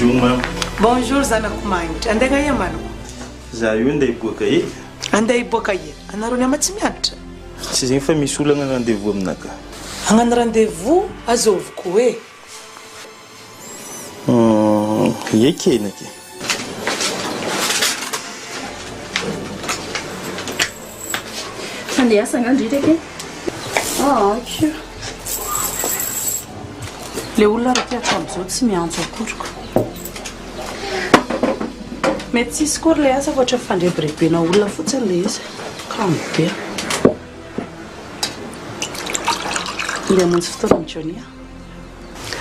Bonjour, maman. Bonjour, Zanakumaint. And the guy, Manu. Zayunde Bokaye. And they Bokaye. And Aronamatsimiat. She's in family Sulang and rendezvous. An rendezvous as of Kue. Yeke. And yes, I'm going to do it again. Oh, sure. Leula Rapiacoms, what's me answer Kurk? Metsi score less of what you find a break in a wool of foot and lace. Come, dear. Lemons from Jonia.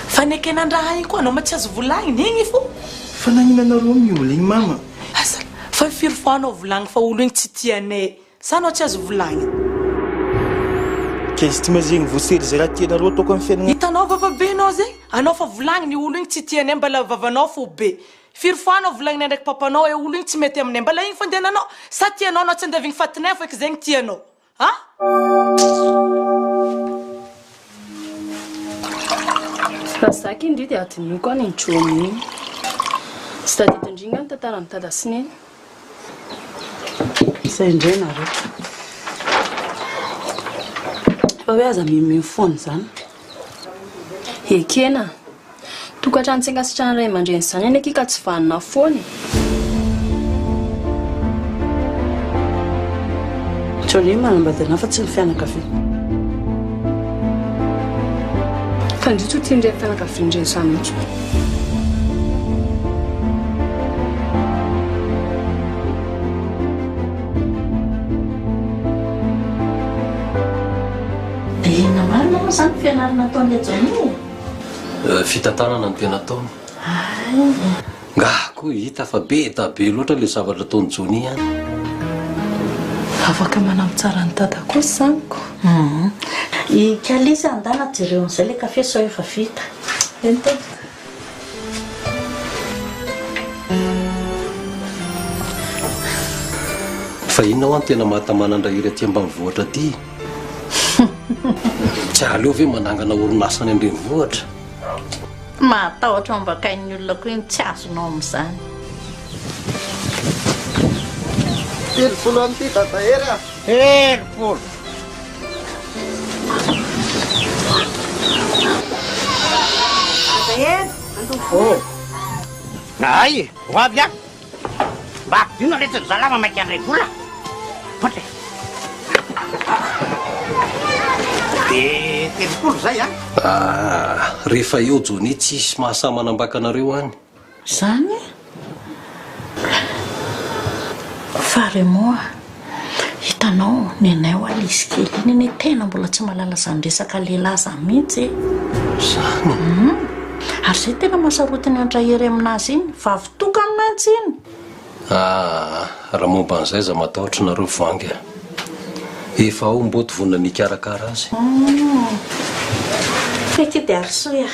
Fannekin and I go no much as Vulang, Hingifu. Fanning in a room, you mamma. For fear fan of lang for Uling Titiane, Sanoch as Vulang. Qu'est-ce vous c'est relaté dans l'autre conférence? Itanova Benoze, an off of lang, you Uling Titian Embala Vavanoff be. Fear fan of lang and Papano, a Uling Timetem Nembala Infantanano, Satiano not and having fat never Zentiano. Huh? Rasaki ndi ati nuko ni nchumi. Stati tunjinga tataranta da sinin. Senjena ro. Bawaza mimi phone san. Hekena. Tukachansenga sichana rai manje nsanya nekikatsifana na phone. Cholima nambadena fatsilfana kafi. Kan du tinde fana ka finje samucho. Namarina san fianarana taon'le jany. Fitantanana ny tena taona. Ngah koa hita fa be loatra le zavatra taony Jony any. Afaka manao tsara ny tata koa saniko. I Kalisa andana jireo zay le kafe sao efa vita. Ento. Fa inona ho any tena mahatamanandra iry aty ambanivohitra aty? Tsy aleo ve manangana orinasa any andrenivohitra? Matahotra ambakain'ny olona koa iny tsy azonao amin'izany. Telefolo an'ity tata hery a. Telefolo. Oh. Ai, ho avy aho. Mba ampidino rehetra ny zalama mainka an'ilay vola. Potre. Telefolo zay a. Rehefa eo Jony tsisy mahasamanambaka-nareo any. Zany? Fare moa. Hitanao, nenay ho alisy kely iny ny tena mbola tsy malala zany resaka lehilahy zany mihitsy. Zany? Ary zay tena masarotiny andrahery aminazy iny, vavy toka aminazy iny. Raha momba an'izay za matahotra nareo vangy. Efa ao mboto vonina nikarakara azy. Feky dia arisoa.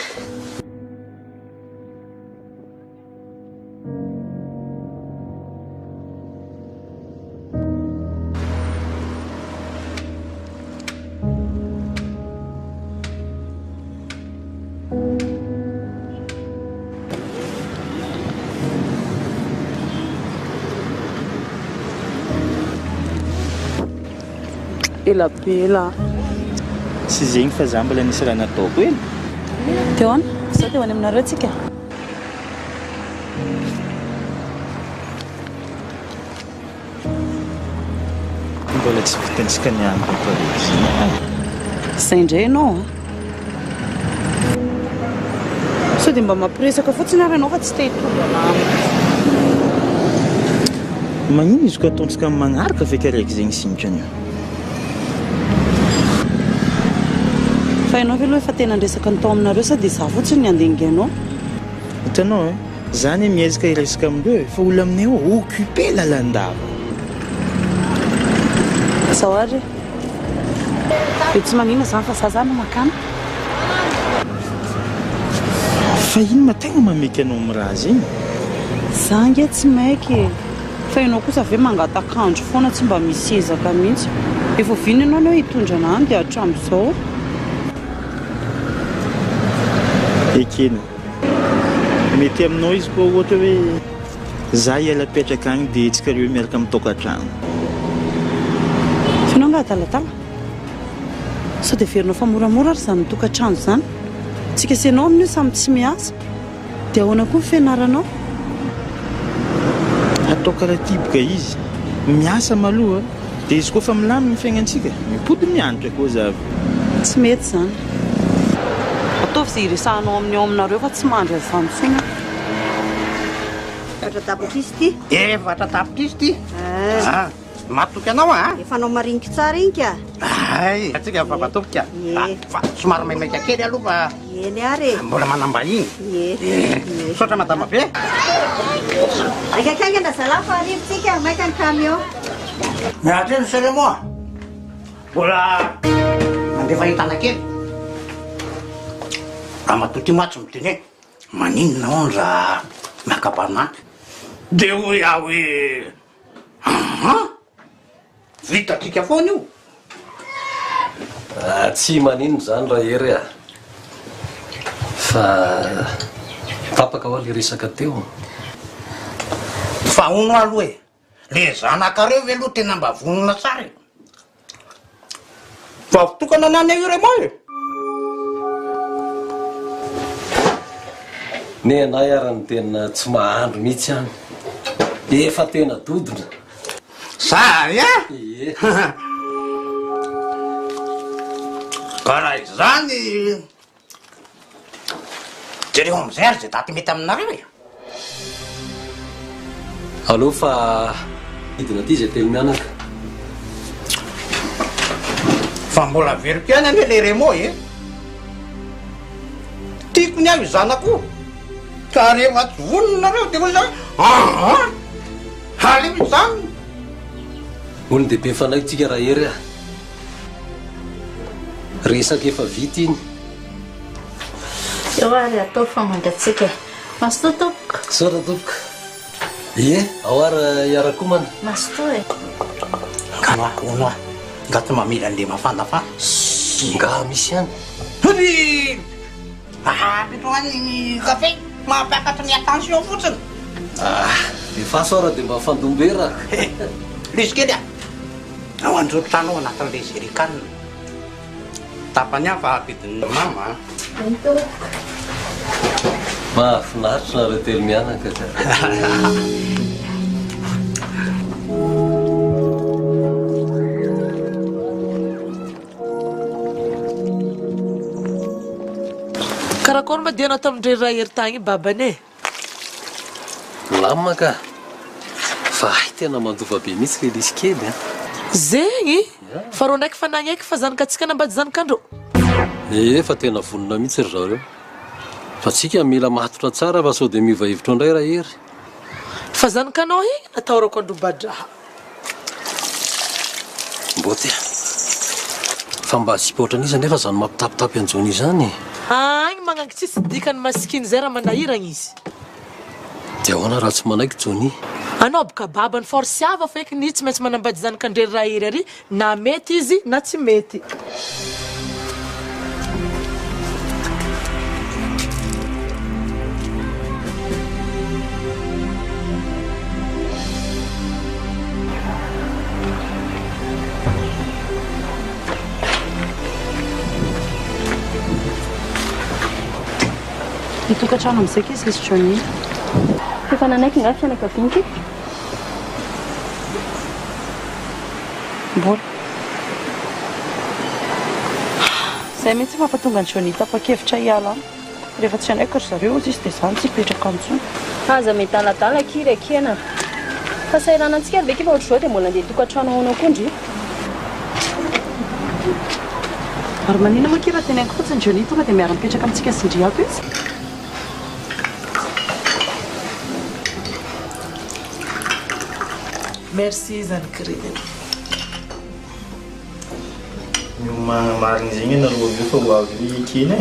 Ela pela. Sy zegny fa za mbola nisy raha nataoko eny. Teon, sa teo any aminareo tsika. Mbola tsy vitantsika niamby fa Zay indray ianao. Sao dia mba mampiresaka fotsiny ary ianao fa tsy te hitovy anamiko. magnino izy koa ataontsika magnaraka feky araiky zegny sinitra anio. Fa ianao ve aloha efa tena andresaka ny tao aminareo sa dia za fotsiny ny andengainao. Hitanao zany miezaka hiresaka amindreo fa olona aminay ao occupé lalandava. Sao ary dia tsy magnina zany fa za zany no makana. Fa ino ma tegna mameky anao amin'ny raha zegny? Za nge tsy maiky fa ianao kosa ve mangatakanjo foana tsy mba misy ezaka mihitsy. Efa vino ianao no hitondra anany dia hatramin'izao. Ekena mety aminao izy koa ohatra hoe za hiala petraka agny dia tsika reo miaraka amin'ny tokantrano. Finao ngatalatala sao dia verinao fa moramora ary zany tokantrano zany tsika senao amin'io samy tsy miasa dia ahoana koa ny fianaranao atao karatiboka izy miasa maloha dia izy koa fa milamina ny fiainantsika mipody mianatra koa zavy tsy mety zany ataovy izay iresahanao amin'ny ao aminareo fa tsy mandry azy vantsona Vatra tapitra izy ty Vatra tapitra izy ty matoky anao efa anao marinika tsara iny ka atsika fa vatopika fa somary maimaika kely aloha fa eny ary mbola manambahiny sotra madama be akakangana zalafa arivotsika maika ny camion miatra eny sere moa mbola mandefa hitana kely raha matoty matsy miteny hoe maninona ao ny raha miakabanaka dia hoe aho hoe vitatsika foana io tsy manino zany raha ery fa tapaka ho le resaka teo fa ono aloha le zanakareo ve aloha tena mba vonona tsara fa tokana nany io remo ny anay arany tena tsy mahandro mihitsy any efa tena dodona sary karaha izany jereo amizay ary zay daty mety aminareo aloha fa hidina ty zay telo mianaka fa mbola veriko ihany ane le remo tiako ny aho izanako ka rehefa tsy voninareo dia hoe zany aleo izany olo dehibe fanahy tsika raha ery resaka efa vita iny eo ary atao fa mangatsika masoto topoka sora topoka ao ary iarakomana masoto ngano ono nga tsy mamily an'le mafana fa nga misy ihany apitro any kafe mampiakatra ny attention fotsiny efa sora dia mba fandombera lisy kely ao androtranao anatin'le zerikanina tapany aho fa apidin'ny mama mahafinaritra nareo telo mianaka karakory ma dia anao tamindre raha hery tagny babany lamina ka fa tena mandova be mihitsy le lisy kely zegny fa ro ndraiky fanahy aiky fa zanakatsika nambady zanakandro fa tena vonona mihitsy ry zareo fa tsika mila matotra tsara fa sao dia mivahivitra indray raha hery fa zanakanao igny nataorako androbadraha mbo tia fa mba sipotranizy nefa zany mampitapitapy anjony izany agny magnangy tsisy dikany masikiny zay raha manahiragna izy dia ahoana raha tsy manaiky jony anao boka babany force ava feky ny tsy maintsy manambady zanakandrery raha hery ary na mety izy na tsy mety tokantrano amizay izy lisy Johnny efa nanaiky nga fianakaviany mbola zay mihitsy mampatonga ny Johnny tapa-kevitra hiala rehefa tsy anaiko ry zareo izy dia zany tsy hipetraka antsony aza mety aladala kiry akena fa sairanantsika ary veky fa ohatr'izao dia mbola andeha tokantrano aonao kondry ary manina makira tenaiko fotsiny Johnny tonga dia miara-mipetraka amintsika sindriako izy merci zanakireny marigny zegny anareo aveo fa ho avy ekeny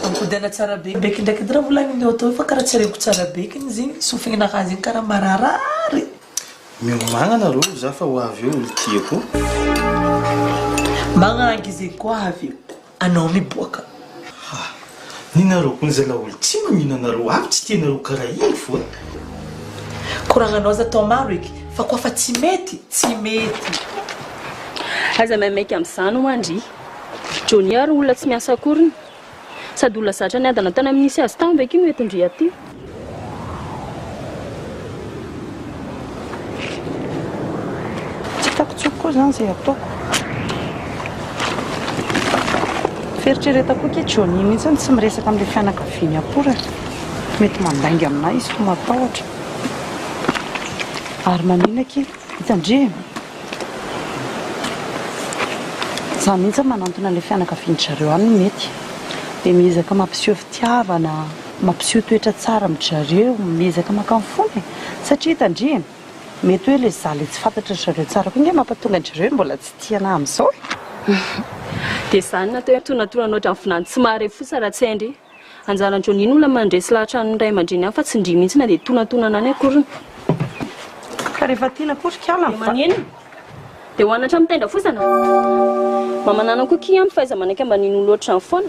ampodena tsara be beky ndraiky dy raha volagniny eo atao fa karaha tsy areko tsara bekiny zegny sofingnakazy igny karaha mararary miomagna anareo za fa ho avy eo olo tiako magnangy izy koa avy eo anao miboaka ninareo koa zala olo tsy maninanareo avy tsy tianareo karaha iny foa koragnanao za tao maro eky fa koa fa tsy mety aza maimaiky amin'izany ho andry Johnny ary olona tsy miasa akoriny sady olona zatra ny adana tana misy azy tany beky no etindry aty tsy hitako tsoko koa zany zay ataoko feritreretako ke Johnny mihitsy tsy miresaka amin'ilay fianakaviany akory mety mandainga aminahy izy fa matahotra ary manina ke hitandre za mihitsy manantona ilay fianakaviany zareo any mety dia miezaka mampiseho fitiavana mampiseho toetra tsara amin'ny zareo miezaka makamfony satria hitandre mety hoe ilay zaly tsy fantatra zareo tsara koa nge mampatonga zareo mbola tsy tiana amin'izao dia izany natao tonatoranao ohatran'ny vinany tsy mahare fosa raha tsy haindry anjaran'ny Johnny olona mandresy lahatra ny ray aman-dreny any fa tsy indry mihitsy na dia tonatonana any akoriny ka rehefa tiana akory kiala maneno dia hoanatra mitendra fosana mamanana koa ki ampy faiza manaiky ambaniny olo ohatrany foana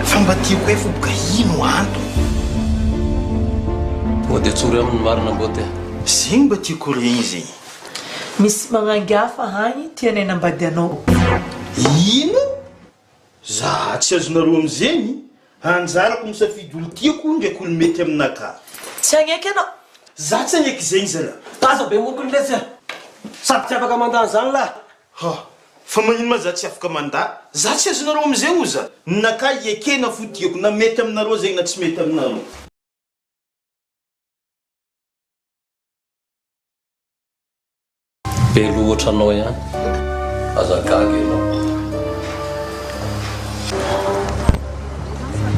fa mba tiako hoe foboka ino anto tonga dia tsory amin'ny marina mbote zegny mba tiako regny zegny misy magnangafa hagny tianay nambady anao ino za tsy azonareo amin'izegny anjarako misafidy olo tiako ndraiky olo mety aminaka tsy agneky anao za tsy agneky zegny zala taza be mokony lesy sady tsy afaka mandany zany lahy fa magnino ma za tsy afaka manda za tsy azonareo amin'izegny oza naka ekena fo tiako na mety aminareo zegny na tsy mety aminareo belo ohatra anao ihany azagaga ianao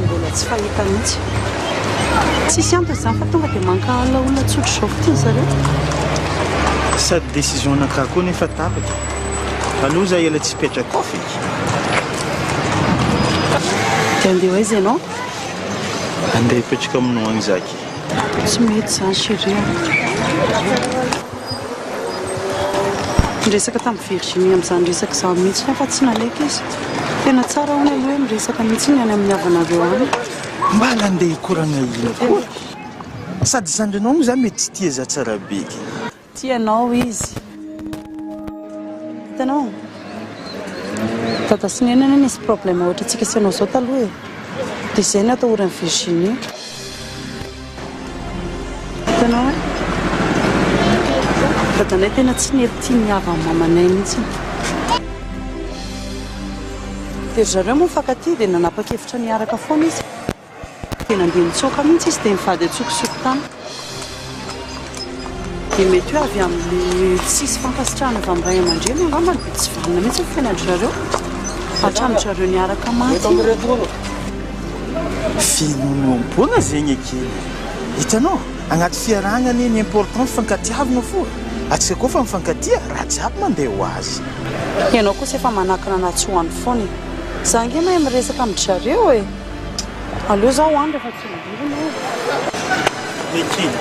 mbola tsy fahita mihitsy tsisy antony zany fa tonga dia manka olona tsotro zao fotiny zareo sady décision naka koa nefa tapaka aloha za ela tsy hipetraka ao feky dia andeha hoaiza ianao andeha hipetraka aminao agny zaky tsy mety zany chérie miresaka tamin'ny Virginie amin'izany resaka za mihitsy nefa tsy naleka izy tena tsara hono aloha hoe miresaka mihitsy ny any amin'ny havanareo any mbala andeha hikorana ino koa sady zandrinao moa za mety tsy tia za tsara beky tianao izy hitanao dadasinenana nisy problème ohatra antsika sy anao zao taloha e dia izay ny atao oran'ny Virginie hitanao e dadanay tena tsy nety miava amin'ny mamanay mihitsy dia zareo moa mifankaty dia nanapa-kevitra niaraka foana izy dia nandeha mitsoaka mihitsy izy dia mivady atsokosoko tany dia mety hoe avy amin'ny tsisy fankasitrahana avy amin'ny ray aman-dreny angamba dia tsy valina mihitsy fiainandry zareo hatramin'ny zareo niaraka maty finomboana zegny ekeny hitanao agnaty fiarahana ny important fifankatiavana foa atsika koa fa mifankatia raha jiaby mandeha ho azy ianao kosa efa manakana anaty hoany foana za nge mahay miresaka amin'ny zareo e aleo zao hoany rehefa tsy midirina ekeny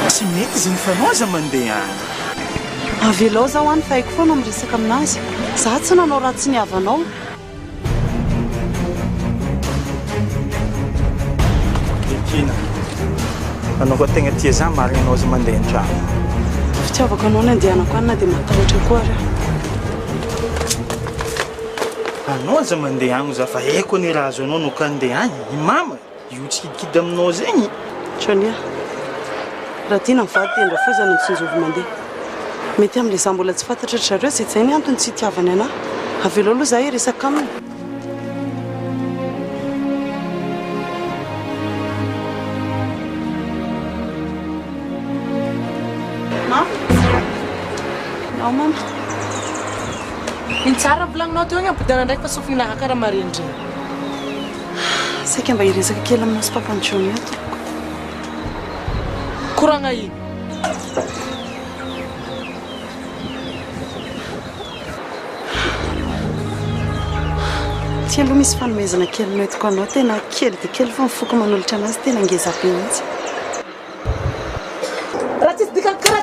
tsy mety zegny fanao aza mandeha any avy alao za hoany fa haiko foana miresaka aminazy za tsy nanao raha tsy niavanao ekena anao koa tegna tia za marina anao aza mandeha an-trano fitiavako anao ny andehanako any na dia matahotra koa reo anao aza mandeha agny za fa haiko ny raha azo anao no ka andeha agny i mama io tsy kidikidy aminao zegny Jonia raha tiana mivady tendra fo zany nitsinjovy mandeha mety amin'ilay za mbola tsy fantatra ry zareo zay zay ny antony tsy hitiavany anahy avy elo aloha za hoe resaka aminy nao mama iny tsara volagninao teo agny ampodana ndraiky fa sofinaka karaha marindry saika mba hiresaka kely aminao sy papany Jonia toko koragna ino ty aloha misy fanomezana kely noetiko anao tena kely dia kely fa mifoko manolotra anazy tena ngeza be mihitsy raha tsisy dikany karaha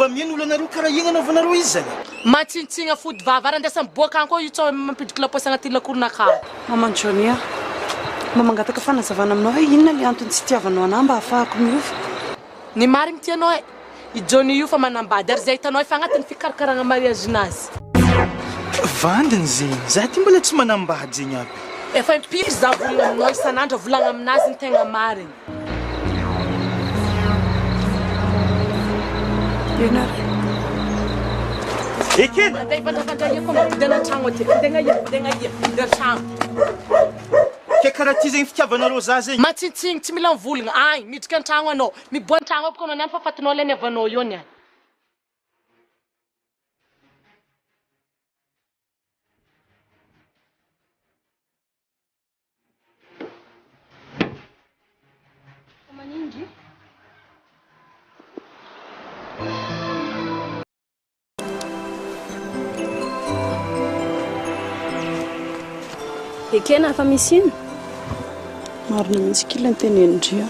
mba mihaino olonareo karaha iny anaovanareo izy zany matsintsina fody vava ary andesa miboaka any koa io tsao mampidiko laposy agnaty lakoronakao maman Jonia mba mangataka fanazavana aminao hoe inona le antony tsy tiavanao anahy mba ahafahako miova ny marigny tianao e i Johnny io fa manambady ary zay hitanao efa agnatin'ny fikarakarana mariagenazy vandiny zegny za ty mbola tsy manambady zegny aby efa impiry za volagna aminao isan'andro volagna aminazy ny tegna marigny ekena andeha ifandrafandragna koa mampidana tragno aty fidegna tragno ke karaha ty zegny fitiavanareo za zegny matsintsiny tsy mila mivolagna ay midika an-tragno anao miboa an-tragno aby koa anao niany fa fatinao le niavanao io niany ekena fa misy ino marina mihitsy kila ny tenendria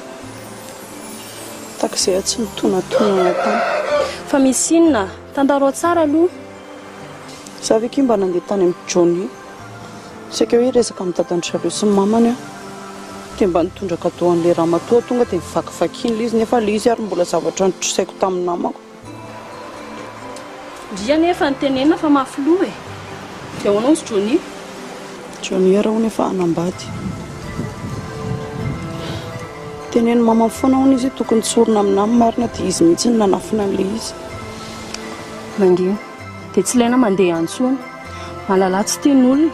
takizay tsy mitonatona tany fa misy inona tandaro tsara aloha za ve ke mba nandeha tany amin'ny Johnny saika hoe resaka mitatandry sy mamany a dia mba nitondraka atao an'ilay ramatoa tonga dia mivakivakiny le izy nefa le izy ary mbola zavatra nitrosaiko tamin'ny namako ndria nefa nytenena fa mafy loha e dia hoanao sy Johnny raha hono efa anambady teneny mama foana hono izy tokony tsorona amin'amy marina dia izy mihitsy ny nanafina an'ilay izy mandio dia tsy ilaina mandeha antsony malala tsy tian'olona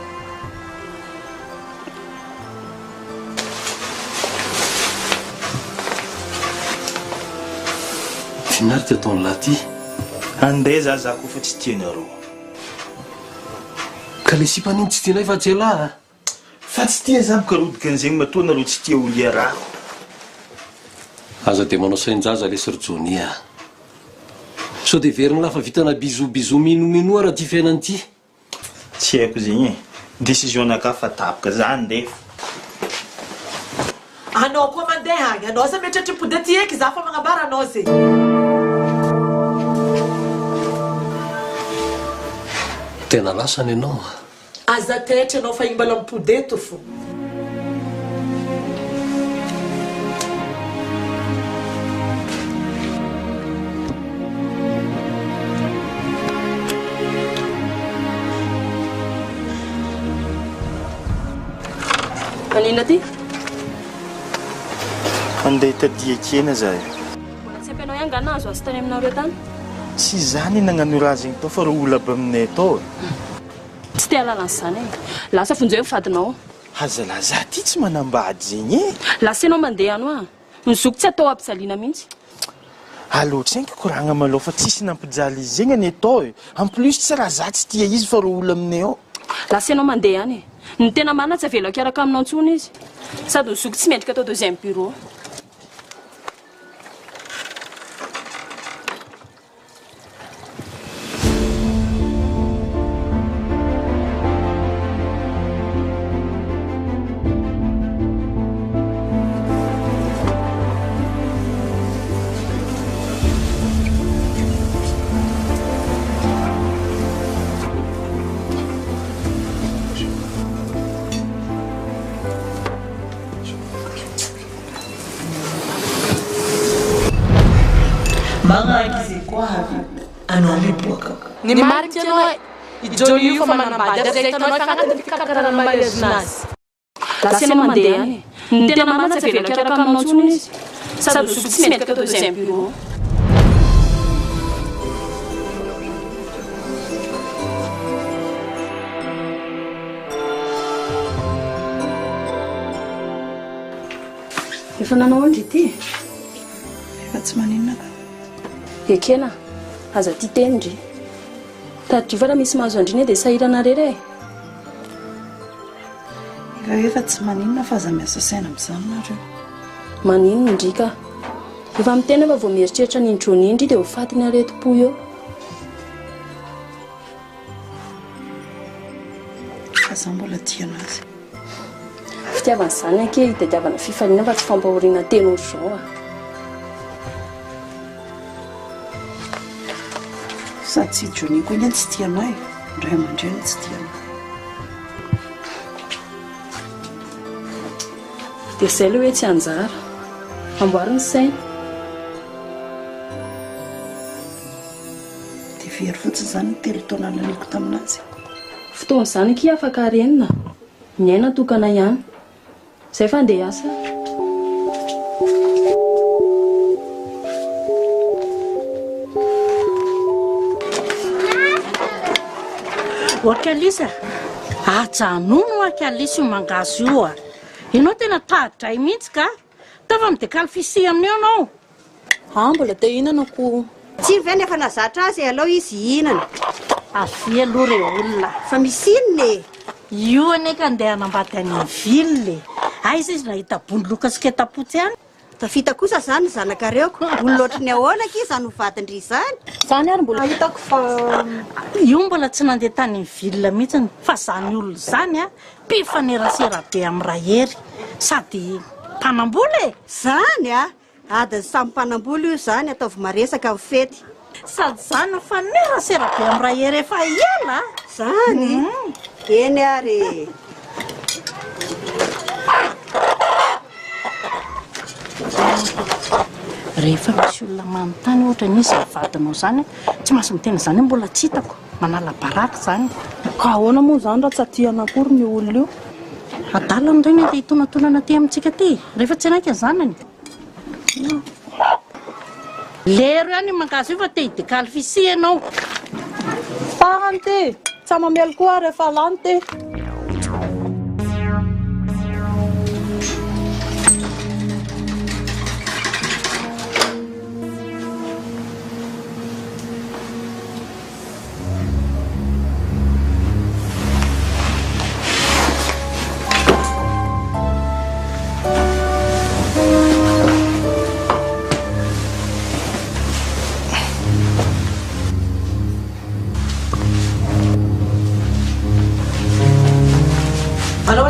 finary ty ataon'ny laty andeha za koa fa tsy tianareo ka le sipaniny tsy tianay fa tsy elahy fa tsy tia za bokarodika an'izegny matoa nareo tsy tia olo iaraha aza dia manao sainjaza le sirjonia so dia verigny lafa vitana bizo minominoa raha ty fiainany ty tsy haiko zegny e décision naka fa tapoka za andeha anao koa mandeha agny anao sa mieritreritripode ty eky za fa magnambara anao ze tena lasany ianao aza taitra anao fa igny mbala mipode eto fo manina ty andeha itadia kena za mbola tsy ampianao iangana azo asy tany aminareo tany tsy zany nagnano raha zegny tao fa raha olo aby aminay atao tsy te alalan'izany e lasa fonjeo fadinao hazala za ty tsy manambady zegny e lasa ianao mandeha ano a nyzoko tsy atao ampijaliana mihitsy aloatra enky koragna malao fa tsisy nampijaly izy zegny any atao e en plus tsy raha za tsy tia izy fa raha olo aminay ao lasa ianao mandeha any e ny tena marina tsy avelako araka aminao antsony izy sady nyzoko tsy mendrika atao deuxième bureau anao miboaka ny marika anao i Johnny io fa manambady ary zay hitanao efa agnatin'ny fikarakarana mariagenazy lasa ianao mandeha any e ny tena marina tsy avelako araka aminao antsony izy sady nyzoko tsy mendrika atao deuxième bureau efa nanao andry ity efa tsy maninona ka ekena aza ty tenindry tadry fa raha misy mahazo andriny dia sahirana rery e efa tsy maninona fa aza miasa saina amin'izany nareo manino ndrika efa mitena efa vao mieritreritra ny Johnny indry dia ho fatiny aretim-po eo fa za mbola tia anazy fitiavan'izany ake hitadiavana fifaliana fa tsy fampahoriana teny ohatr'izao a sady tsy Johnny koa ny tsy tianao e. Ray aman-dreny tsy tianao. Dia izay ilay hoe tsy anjara. Amboariny saina. Dia very fotsiny izany ny 3 taona naniako taminazy. Fotoana izany ki afaka renina. Miaina tokana ihany. Izay fa andeha asa. Kalisa, ajanono Kalisa io mangazo io a. Ianao tena tadidray mihitsy ka. Tava midekaly fisia amin'io anao. Mbola te hihinanako. Tsy ve nefa nazatra azy alao izy hihinana. Avy aloha re olona. Fa misy inona e? Io aneka andeha hanambady any ville. Aiza izy nahita bondoloka sy ketapotsy ihany. Tafita kosa zany zanakareoko. Olona ny ahoana ki izany ho vadindry izany. Zany ary mbola hitako fa io mbola tsy nandeha tany ville mihitsy fa zany olona zany a mpifanerasera be amin'ny rahery sady mpanambola e. Zany a adiny samy mpanambola io zany ataovy maresaka amin'ny fety. Sady zany fanerasera be amin'ny rahery efa ela. Zany eny ary. Rehefa misy olona manontany ohatra n'izy vadinao zany tsy masy mitena zany mbola tsy hitako manala baraka zany. Ka ahoana moa zany raha tsy atiana akory ny olona io. Adala ndray ny hitonantonana aty amintsika ty rehefa tsy anaika zanany. Lero ihany mangazo io fa te hidekaly fisia ianao. Farany ty, tsy mamely koa rehefa lany ty.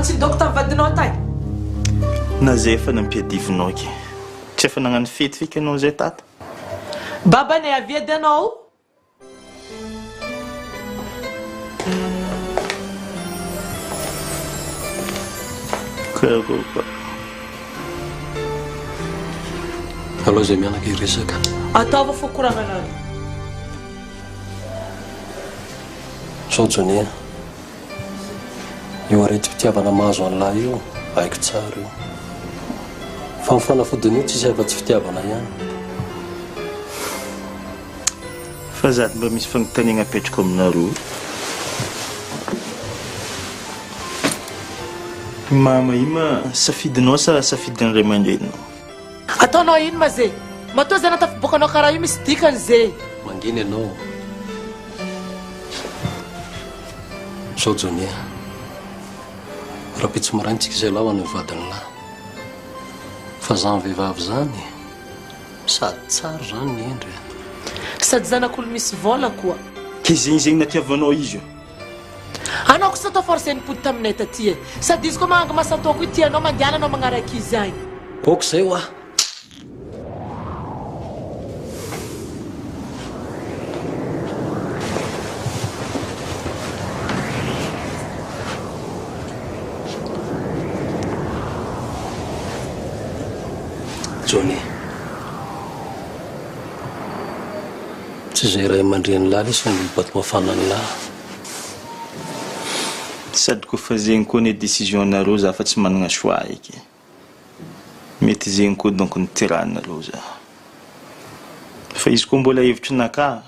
Tsy dokta vadinao tay. Na zay efa nampiadivinao ke. Tsy efa nagnano fety fika anao zay tata. Babany aviedy anao. Karoba. Aloha zay mianaka iresaka. Ataova fo koragnanao. Sao Johnny. Io arety fitiavana mahazo an'lahy io haiko tsara io. Fa mifanafodiny io tsisy afa-tsy fitiavana ihany. Fa zato mba misy fagnontaniana apetrako aminareo. Mama ima safidinao sa safidin'ny ray aman-drenao? Ataonao ino ma zay? Matoa zany atafiboakanao karaha io misy dikany zay. Manginy ianao. Sao Johnny. Raha pitsy maranitsika izay lahy any vadiny lahy. Fa zany vehivavy zany sady tsara zany ny endry. Sady zanak'olo misy vola koa. Ke zegny natiavanao izy io. Anao kosa atao forcé nipody taminay taty e. Sady izy koa magnangy masataoko io tianao mandiana anao magnaraka izy agny. Boko zay wa. Johnny. Tsy zay ray aman-dreny lahy lesy ny bato mafanany lahy. Sady koa zegny koa ny décision-nareo za fa tsy manana choix eky. Mety zegny koa donc ny tiranareo za. Fa izy koa mbola hevitry naka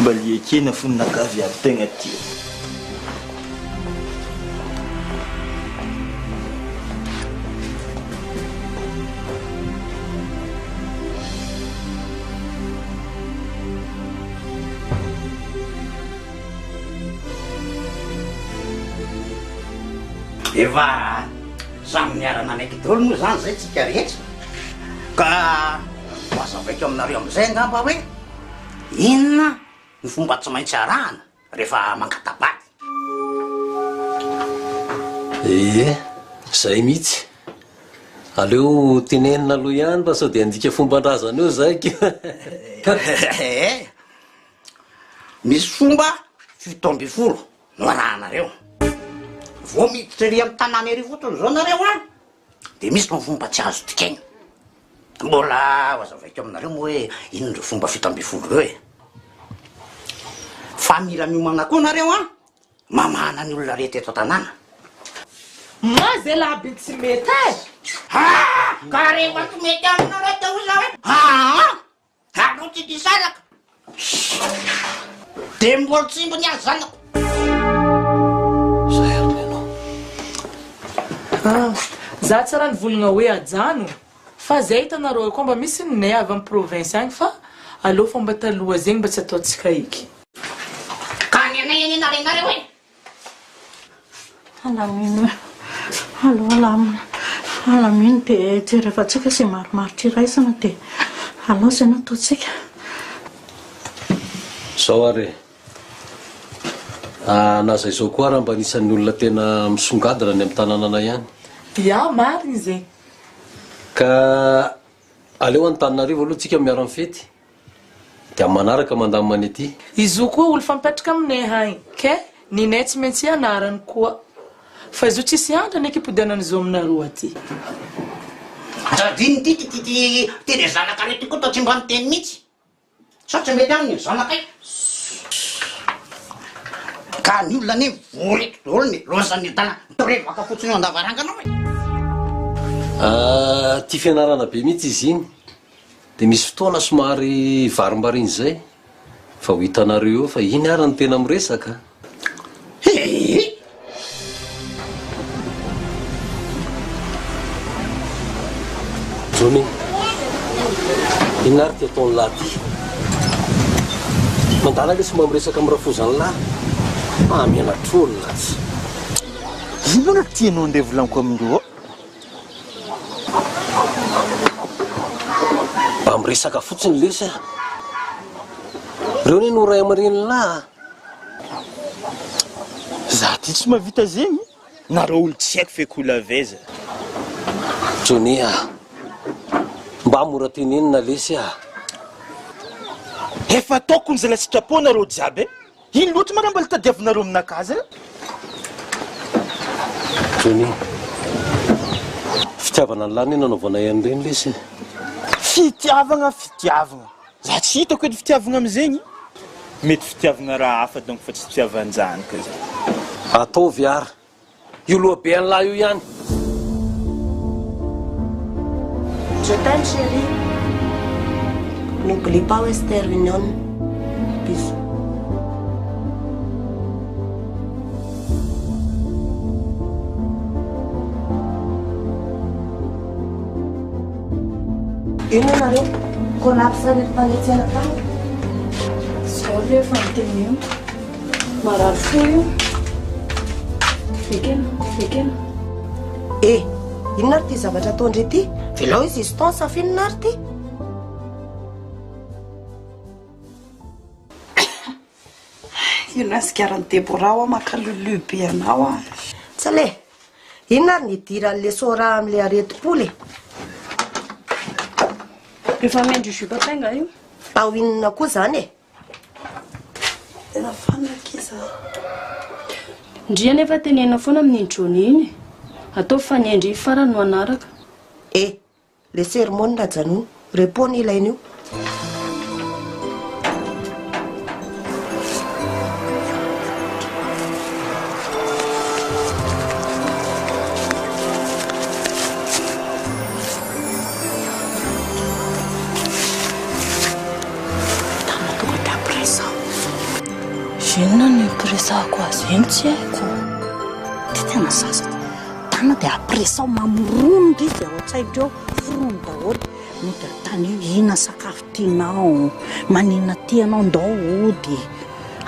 mba liekena fony naka viavy tegna tia. Efa samy miarana anaiky daholo moa zany zay tsika rehetra ka mazavaiko aminareo amin'izay angamba hoe inona ny fomba tsy maintsy arahana rehefa mangatapaty. Zay mihitsy. Aleo tenenina aloha ihany mba sao dia andika fomban-drazana eo zay. misy fomba 17 no arahanareo vao miditra ry amin'ny tanàna ery fotony zao nareo a dia misy no fomba tsy azo tikaina mbola azavaiko aminareo moa hoe inondro fomba 17 reo e fa mila miomana koa nareo a mamana ny olona rehetra eto tanàna ma zay lahaby tsy mety e ka rehefa tsy mety aminareo tao zao e alo tsy disaraka dia mbola tsimbo ny azy zanako zay ary ianao za tsara ny volagna hoe ajano fa zay hitanareo koa mba misy ninay avy amin'ny province agny fa aleo fa mba taloha zegny mba tsy ataontsika iky ka ny anay any narenareo e alamino alamino dia ty rehefa tsika sy maromaro ty raisana dia alao zay nataontsika zao ary naza izao koa raha mba nisan'ny olona tena misongadina ny amin'ny tanànanay ihany ya mariny zegny ka aleo antananarivo aloha tsika miara mifety dia manaraka mandamany aty izy io koa olo fampetraka aminay hagny ke ninay tsy maintsy ianarany koa fa izy io tsisy andra ny ekipodanan'izao aminaroa aty diny ty le zanaka rety koa tao tsy mba niteny mihitsy sa tsy mety aminy zanaka io ka ny olona ny voreto daholo ny losany tana torevaka fotsiny eo andavaranganao e ty fianarana be mihitsy izy iny dia misy fotoana somary varimbariny zay fa ho hitanareo eo fa iny ara ny tena miresaka jony iny ary ty ataony lahy ty mandala le sy mba miresaka amin'ny rafozany lahy mianatr'olona tsy inona tianao andeha volaniko amindreo mba miresaka fotsiny lesy a reo ny no ray amareny lahy za ty tsy mahavita zegny nareo olo tsy haiko feky olo aveza jony a mba mora tenenina lesy a efa ataoko ny zala sitrapo nareo jiaby e ino loatra marambala tadiavinareo aminakazy jony fitiavana ny lany nanaovana ian'ireny lesy fitiavagna za tsy hitako edy fitiavagna amizegny mety fitiavagna raha hafa donc fa tsy fitiavan-janaka zay ataovy ary io lohabe any lahy io ihany Je t'aime chérie. N'oublie pas Western Union. Bisous. Ino nareo? Collapse rehefa letsena tany. Zao rehefa miteny io marary fo io ekena Inona ary ty zavatra ataondry ty? Velao izy ton safinina ary ty? io nasikarany Deborah makalulu be anao a Tsale, inona ary nidiran'le sora amin'le areti-poly? efa mendry jupe tainga io Ao inona koa zany e? tena fanakiza ndriana efa tenena foana amin'ny Jony iny atao fanendry farany no anaraka le sermon rajanono repony ilain'io inona ny presako azy eny tsy haiko ty tena sasa tana dia apresao mamorondry izy ao tsaidreo forony daholo no da tany io ina sakafo tianao manina tianao ndao ody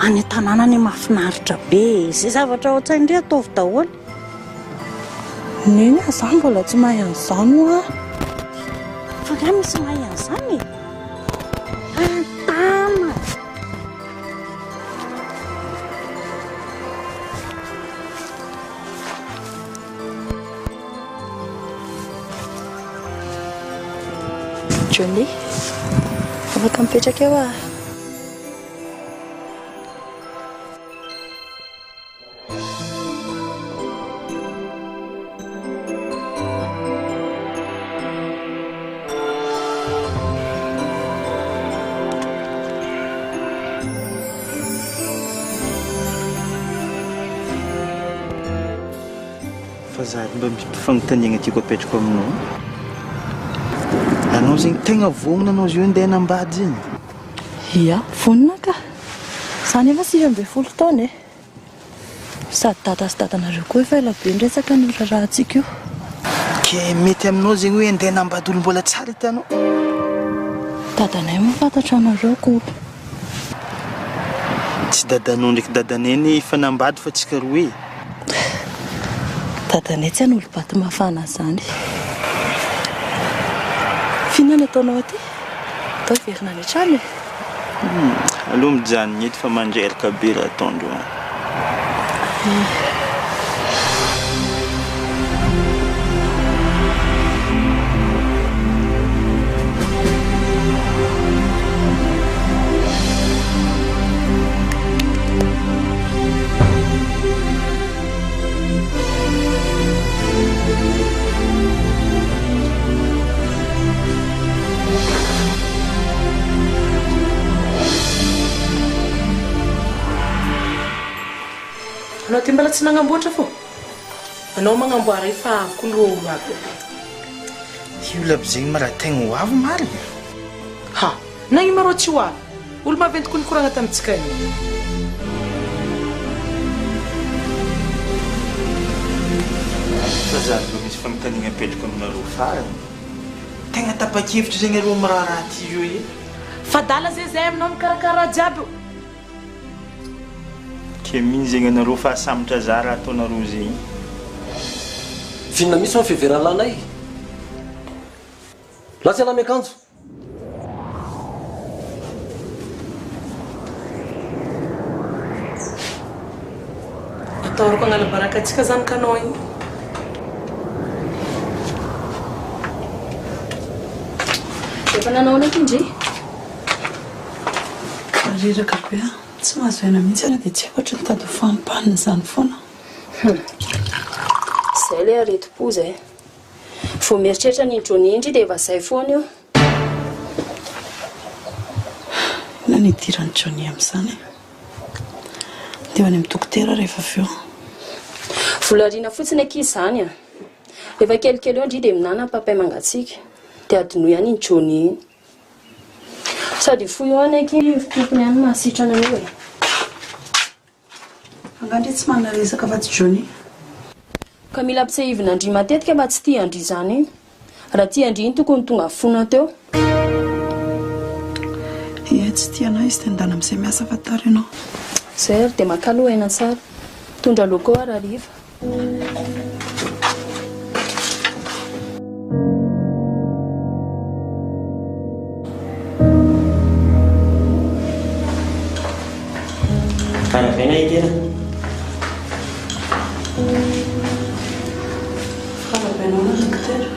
any tanàna ny mahafinaritra be zay zavatra ao tsaindre ataovy daholo neny azany mbola tsy mahay an'izany a fa ga misy mahay an'izany tana Johnny, afaka mipetraka eo a azafady mba mpifanotaniagna tiako apetrako aminao. Anao zegny tegna vonona anao izy io andeha hanambady zegny. Ia, vonona ka. Zany efa 20 taona e. Sady tata sy tatanareo koa efa ela be niretsaka ny raharahantsika io. Ke mety aminao zegny hoe andeha hanambady olo mbola tsara hitanao. Dadanay mafantatra anareo ko. Tsy dadanao ndraiky dadanay ny fanambady fa tsika roe. Dadanay tsy an'olo baty mafana zany. Fihinana ataonao aty? Atao verina any an-trano e. Allo mijanona eto fa mandreraka be raha ataondro. Anao ty mbala tsy nagnamboatra fô. Anao magnamboara efa avoko lo aby. Io laby zegny ma raha tegna ho avy marina. Ha, na io marô tsy ho avy. Olo maventiko ny koragna tamintsika io. Zazady mba misy fagnotaniagna apetrako aminareo farany. Tegna tapa-kevitra zegny areo amin'ny raha ty io e. Fadala zay aminao mikarakara jiaby io. Ke miny zegny anareo fahasambotra za raha ataonareo zegny. Finona misy ny fiveranlanay. Lasy ala miakanjo. Ataoroko agnalabaraka atsika zany kanao igny. Efa nanao kindry? Riraka be tsy mahazo aina mihitsy ana dia tsy efatra ny tady ho fampanina zany foana. Zay le areti-po zay. Vao mieritreritra ny Johnny indry dia efa zay foana io. Na ny idirany Johnny amin'izany. Dia ho any amin'ny dokotera rehefa avy eo. Volariana fotsiny ankizy zany a. Efa kelikely eo indry dia minana papay mangatsiaka. Dia adinoy ihany iny Johnny iny. Sady foy eo any anky tompony ihany mahasitrana an'io e. Angandry tsy manana resaka fa tsy Johnny. Ka mila ampisahivina andry matetika mba tsy tia andry zany iny. Raha tia andry iny tokony tonga fona teo. Ie tsy tiana izy dia ndana amin'izay miasa fa tara ianao. Zay ary dia makalo aina tsara. Tondra loko ary ariva. Karavena ikena. Karavena na dokotera.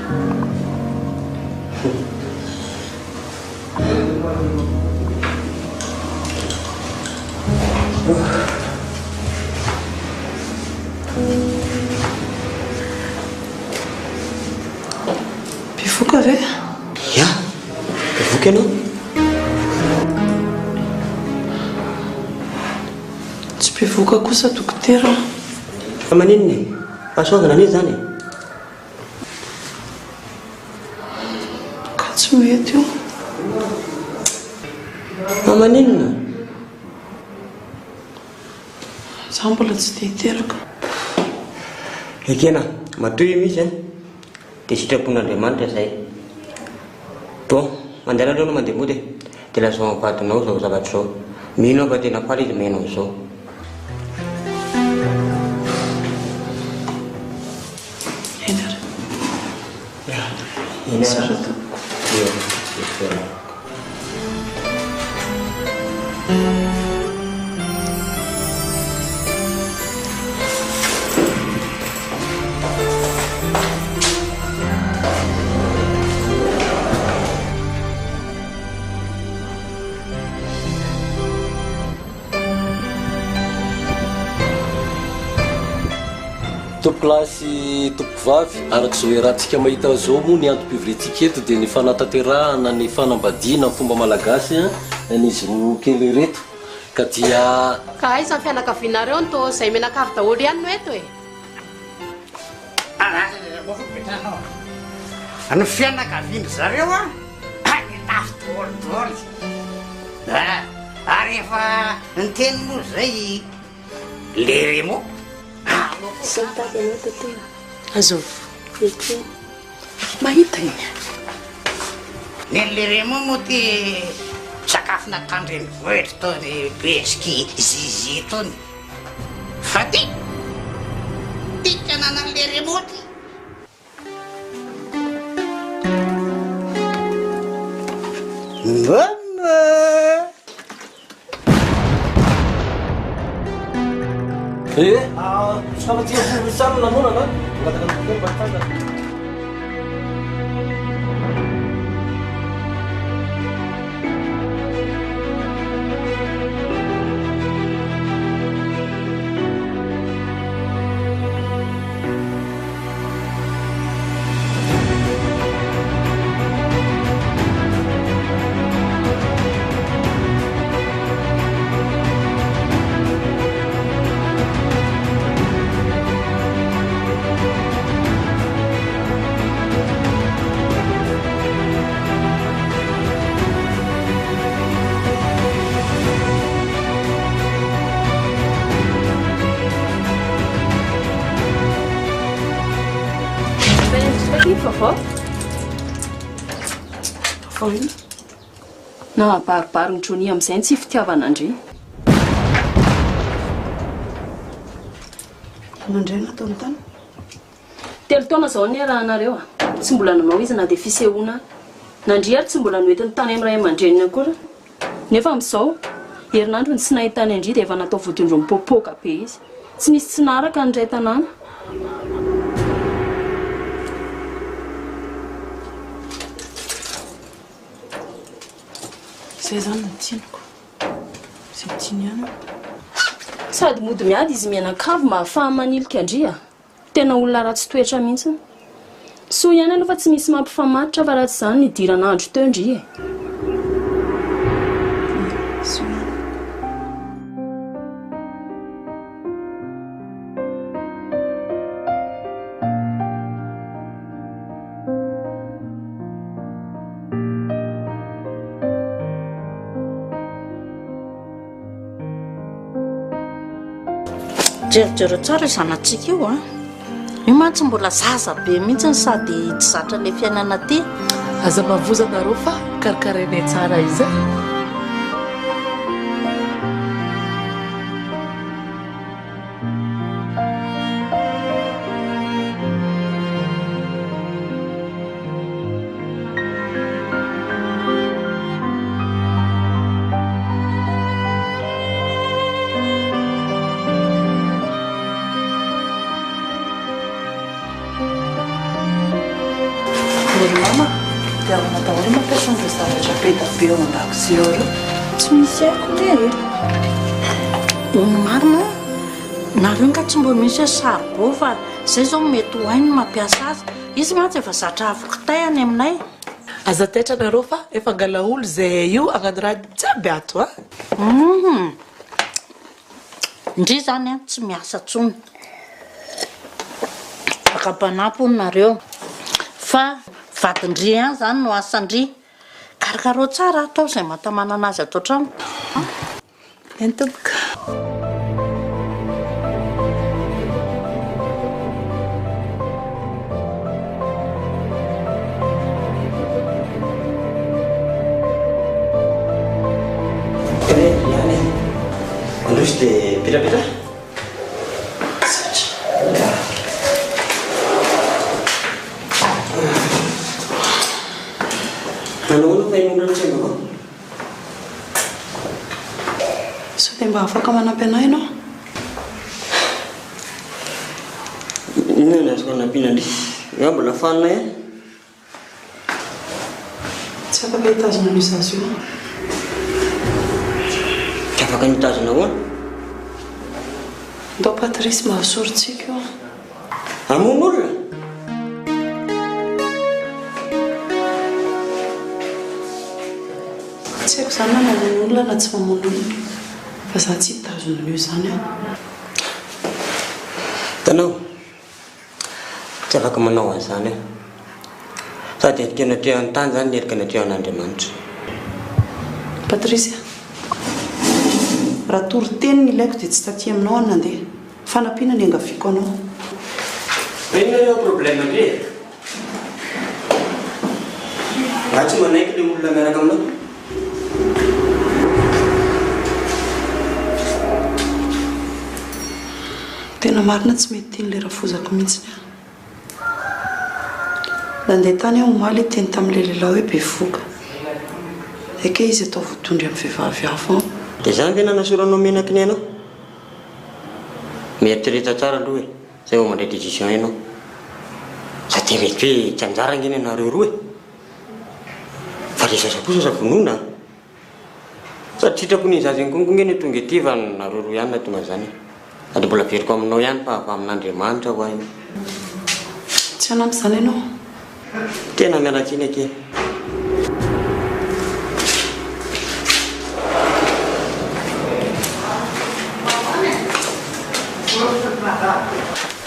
Mpivoaka ve? Ya, mpivoaka ianao. Tsy mpivoaka kosa dokotera. Fa maninona? Pasoavana anie zany. Ka tsy mety io. Fa maninona? Zaho mbola tsy dia hiteraka. Ekena, matoy misy dia sitrapon'Andriamanitra zay. Bon, mandeha aloha mandeha mody dia lazao ampatinao zao zavatra zao. Mino aho fa tena faly izy menao zao. Eny ary. Eny Sara ary. to. Topolasy topovavy arak'izao erahantsika mahita zao moa ny antom-pivoriantsika eto dia ny fanatanterahana ny fanambadiana ny fomba malagasy n'izy roa kely reto ka dia ka aiza ny fianakavianareo no to izay menakavy daholo ihany no eto e Ny fianakaviany zareo a nitafy dôlidôly ary efa ny teny moa zay leremo Santady anao tantera. Azo Ekeny. mahita iny. ny leremo moa ty sakafo natandreny voetra tony besiky zizi tony fa ty tikanana ny leremo ty mama Sama dia besar namun apa? Katakan mungkin bertanda. Na baribary ny Johnny amin'izay tsy fitiavana andre. Nandray natao ny tany? 3 taona zao ny arahanareo a. Tsy mbola nanao izy na dia fisehoana. Nandry ary tsy mbola noentiny tany amin'ny ray aman-dreniny akory. Nefa amin'izao herinandro ny tsy nahitany andry dia efa natao vodindro mipopoka be izy. Tsy nisy tsy naraka ny ray tanàna. Zay zany ny tianako. Zay tiany ihany. Sady mody miady izy mianakavy mahafaha manilika andria. Tena olona ratsy toetra mihitsy. Soa ihany aloha fa tsy misy mampifamatotra fa raha tsy izany nidiran'andro teo ndry. Jerijero tsara zanatsika io a. Io mantsy mbola zaza be mihitsy sady tsy zatra le fiainana ty. Aza mavozana rô fa karakarainay tsara izy. Tsy misy aiko le marina nareo ka tsy mbo misy saribô fa zay zao mety ho hainy mampiasa azy izy mantsy efa zatra avokitay any aminay. Aza taitra nareo fa efa angala olo zay io agnano raha jiaby ato a. Ndry zany a tsy miasa tsony akapanapo nareo fa vadindry ihany zany no asandry. Karakaro tsara atao zay mahatamana anazy atao trano. Entomboka. Androzy dia pirapira. Nanao fa ino tsy mbako. So dia mba afaka manampy anay ianao? Inona azoko anampiana ndry? Nga mbola fanay. Tsy afaka hitazona ny zazy io. Tsy afaka nitazona ahoana? Ndao Patrice mahasorontsika io. Hamono olona? Tsy haiko zany na mamono olona na tsy mamono olona. Fa za tsy hitazona an'io zany a. Tanao, tsy afaka manao an'izany aho sady endrika natrea ny tany zany nerika natrea an'Andriamanitra. Patricia, raha tory teny ny ilaiko dia tsy taty aminao any nandeha fanampiana ny angaviako anao. Inona reo problème ndre? Raha tsy manaiky le olona miaraka aminao? Tena marina tsy mety teny le rafozako mihitsiny aho. Nandeha tany aho omaly teny tamin'ilay lehilahy hoe be voka. Eke izy atao voatondry amin'ny vehivavy hafa ao. Dia zany ve nanasoranao menaky ny ianao? Mieritreritra tsara aloha e, zay vao mandray décision ianao. Sady mety hoe tsy anjara ngeny anareo roa e. Fa le zaza kosa sa vonoina. Sady sitrako ny zaza konko ngeny tonga ety fa nareo roa ihany na tonga zany. Sady mbola veriko aminao ihany fa avy amin'Andriamanitra ho ahy. Tsy anampy zany ianao. Tena mialatsiny ake.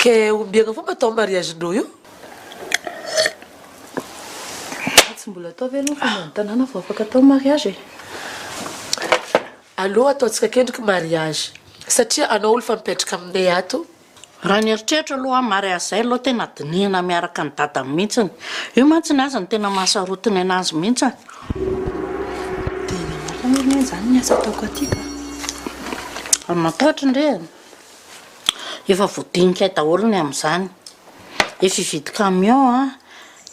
Ke ombiagna fomba atao mariage-ndreo io? Tsy mbola atao ve aloha fomba ny tanàna vao afaka atao mariage e? Aloha ataontsika kendriky mariage satria anao olo fa mipetraka aminay ato. Raha ny eritreritra aloha mariage zay aloha tena dinihana miaraka ny dada mihitsiny. Io mantsy ny azy ny tena mahasarotiny anazy mihitsiny. Tena marina zany ny asa ataoko aty ka. Matahotra ndre. Efa voadinika daholo ny amin'izany. Efa hividy camion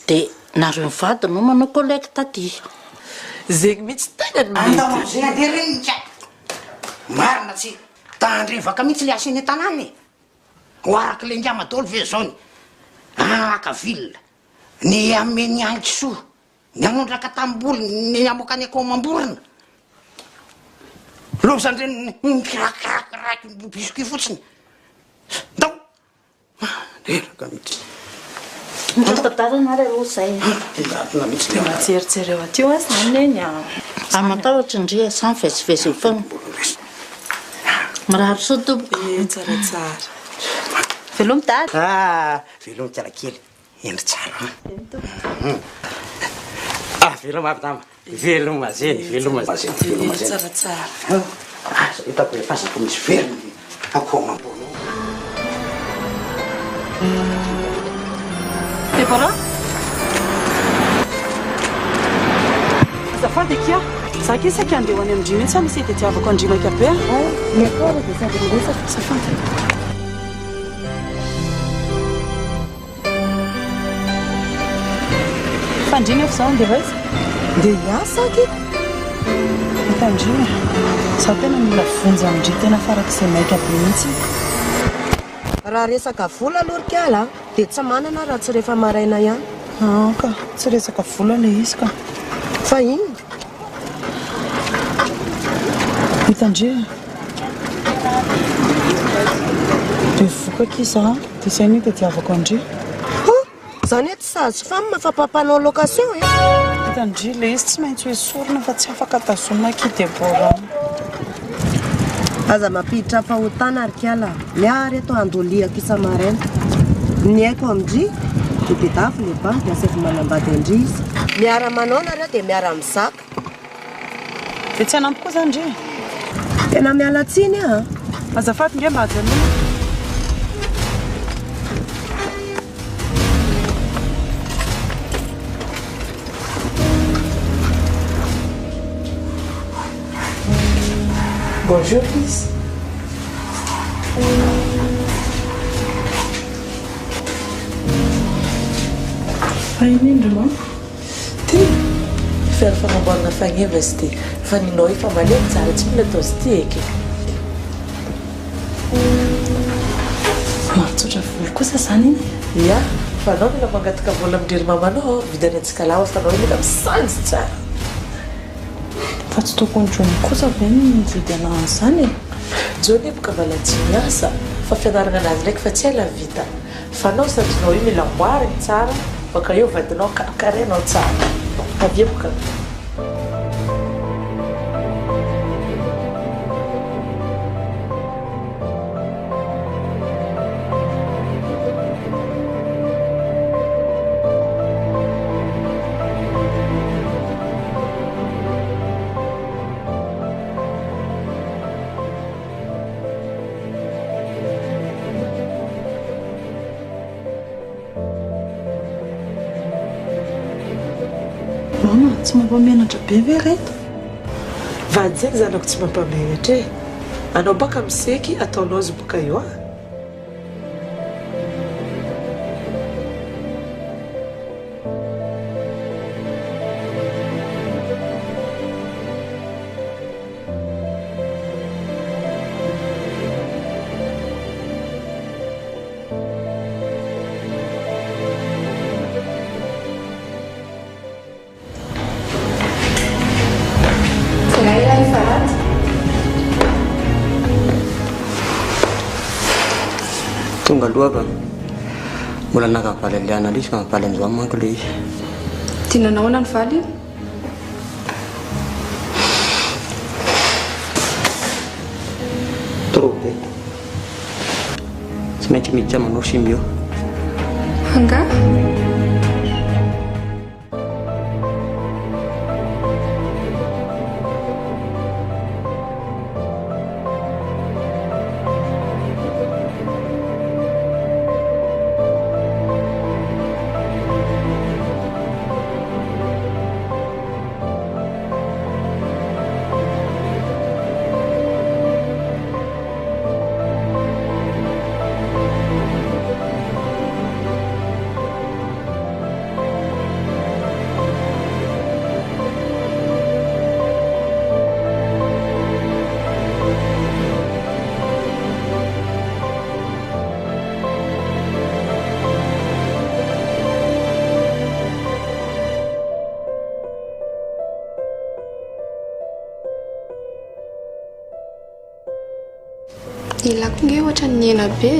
dia nareo mivady no manao collecte aty. Zegny mihitsy tena ny andao am'izay andeha renika. Marina tsy tandrevaka mihitsy le asiny tanàny e. Ho araka le ngama daholo ve zao ny akavilla ny ameny ankisoa ny anondraka tamboly ny amokany akomamborona lobsany reny mikirakiraky bisoky fotsiny ndao deraka mihitsy Mitapatarana aloha zay. pilatona mihitsy le Matseritsiry eo aty oa zany eny matahotra ndre samy vezivezy foana. Miraharo soa tompo. Tsaratsara. Velomy tady. velomy tsara kely endry tsara velomy aby dama velomy mazeny velomy mazeny velomy mazeny Tsaratsara. hitako hoe fasako misy velomy akomambono Débora? Azafady akia za ke saika andeha ho any amindry mihitsy misy tetiavako andrimaka be. Ny akora dia sady miresaka. Azafady. Fandrina efa zaho andeha vaiza? Dia hiasa aky. Mitandrina. Za tena mila vonja amindry tena farak'izay maika be mihitsy. Raha resaka vola aloha rikiala dia tsy manana raha tsy rehefa maraina ihany. Ka tsy resaka vola le izy ka. Fa iny Mitandrina. Dia voka kiza dia izay ny tetiavako andry. zany hoe tsy sahazo famy mafapampanao location e. Mitandry le izy tsy maintsy hoe sorona fa tsy afaka tazomina ki Débora. Aza mampiditra fahotana rikiala miary eto andoliako isa-maraina. Ny haiko amindry dia bedafo le banky asefa manambady andry izy. Miara manao nareo dia miara mizaka. Dia tsy anampy koa zany ndre. Tena miala tsiny a. Azafady nge mba hajanona. Bonjour, fils. Ainindro ma? Ty fiara fanamboarana fagneva izy ty fa ninao efa malemy tsara tsy mila atao izy ty eky. Mahatsotra voly kosa zany iny. Ia, fa anao mila mangataka vola amindrery mamanao vidany antsika lava fa anao mila misanjy tsara. Fa tsy tokony drony kosa ve ny mividy anazy zany e. Jony boka malatsy miasa fa fianarana anazy ndraiky fa tsy ela vita. Fa anao sanjinao io mila amboariny tsara baka eo vadinao karakarenao tsara. Avy eo boka. tsy mampamenatra be ve reto vadzeky zanako tsy mampameatra e anao baka miseky ataonao zy boka io a tonga aloha mbola nakavaly aliana le izy ka mavaly am'izao manko le izy tiana nahoana ny valy trop be tsy maintsy miditra manao simio anga ilako nge ohatra ny hena be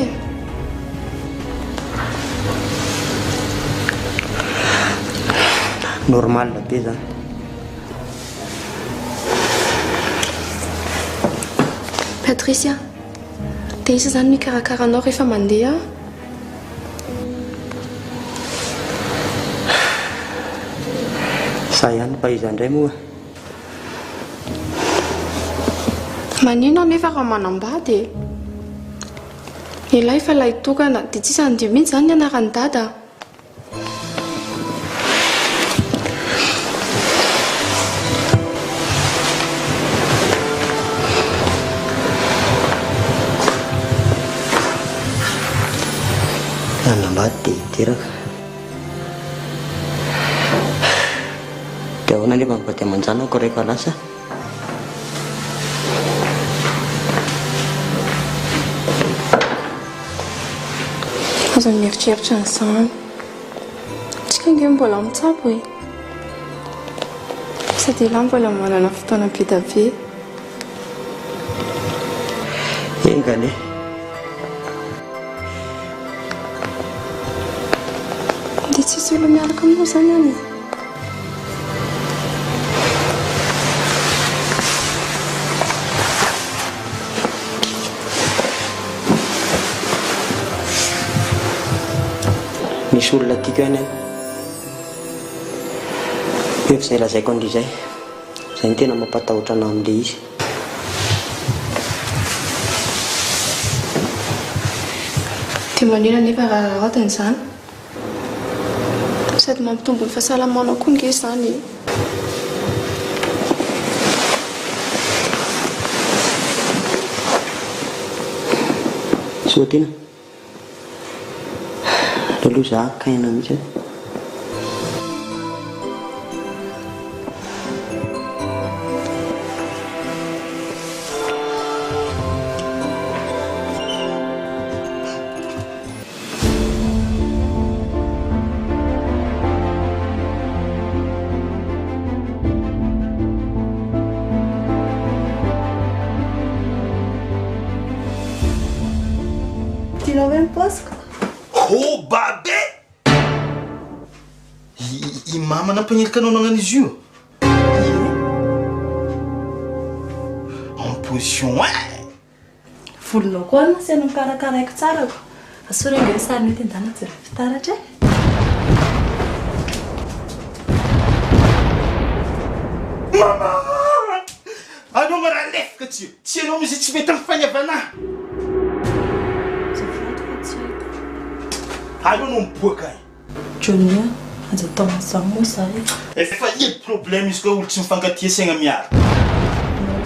normal be zany Patricia dia isa zany mikarakara anao rehefa mandeha sa ihany paizandray moa manino nefa raha manambady ilay fa lay tokana dia tsisy andio mihitsy zany ny anarany dada anambady dia hiteraka dia ahoana nefa mipady aman-janako rehefa lasa azo mieritreritra n'izany tsika nge mbola mitsapo e sady ilahy mbola manana fotoana beda be engane dia tsisy olo miaraka aminao zany any misy olona tiako ihany eo zay lazaiko andrizay zay ny tena mampatahotra ana amin'le izy dia manina nefa raha ratiny izany sady mampitombo ny fahasalamanao koa nge izany soa tena aloha za kaina mihitsy tianao hoe miposiko Oh, babe! I mama nampanelika anao nagnano izy io? En position, hein? Volonao koa na sy anao karakaraiko tsara ko. Asora nge sary mety andana tsy fitaratra e. Mama! Anao ngara lefika tsy anao misy tsy mety amin'ny faniavana. Anao no miboaka. Johnny, aza tao mazany moa zay efa edy problème izy koa olo tsy mifankatia saigna miara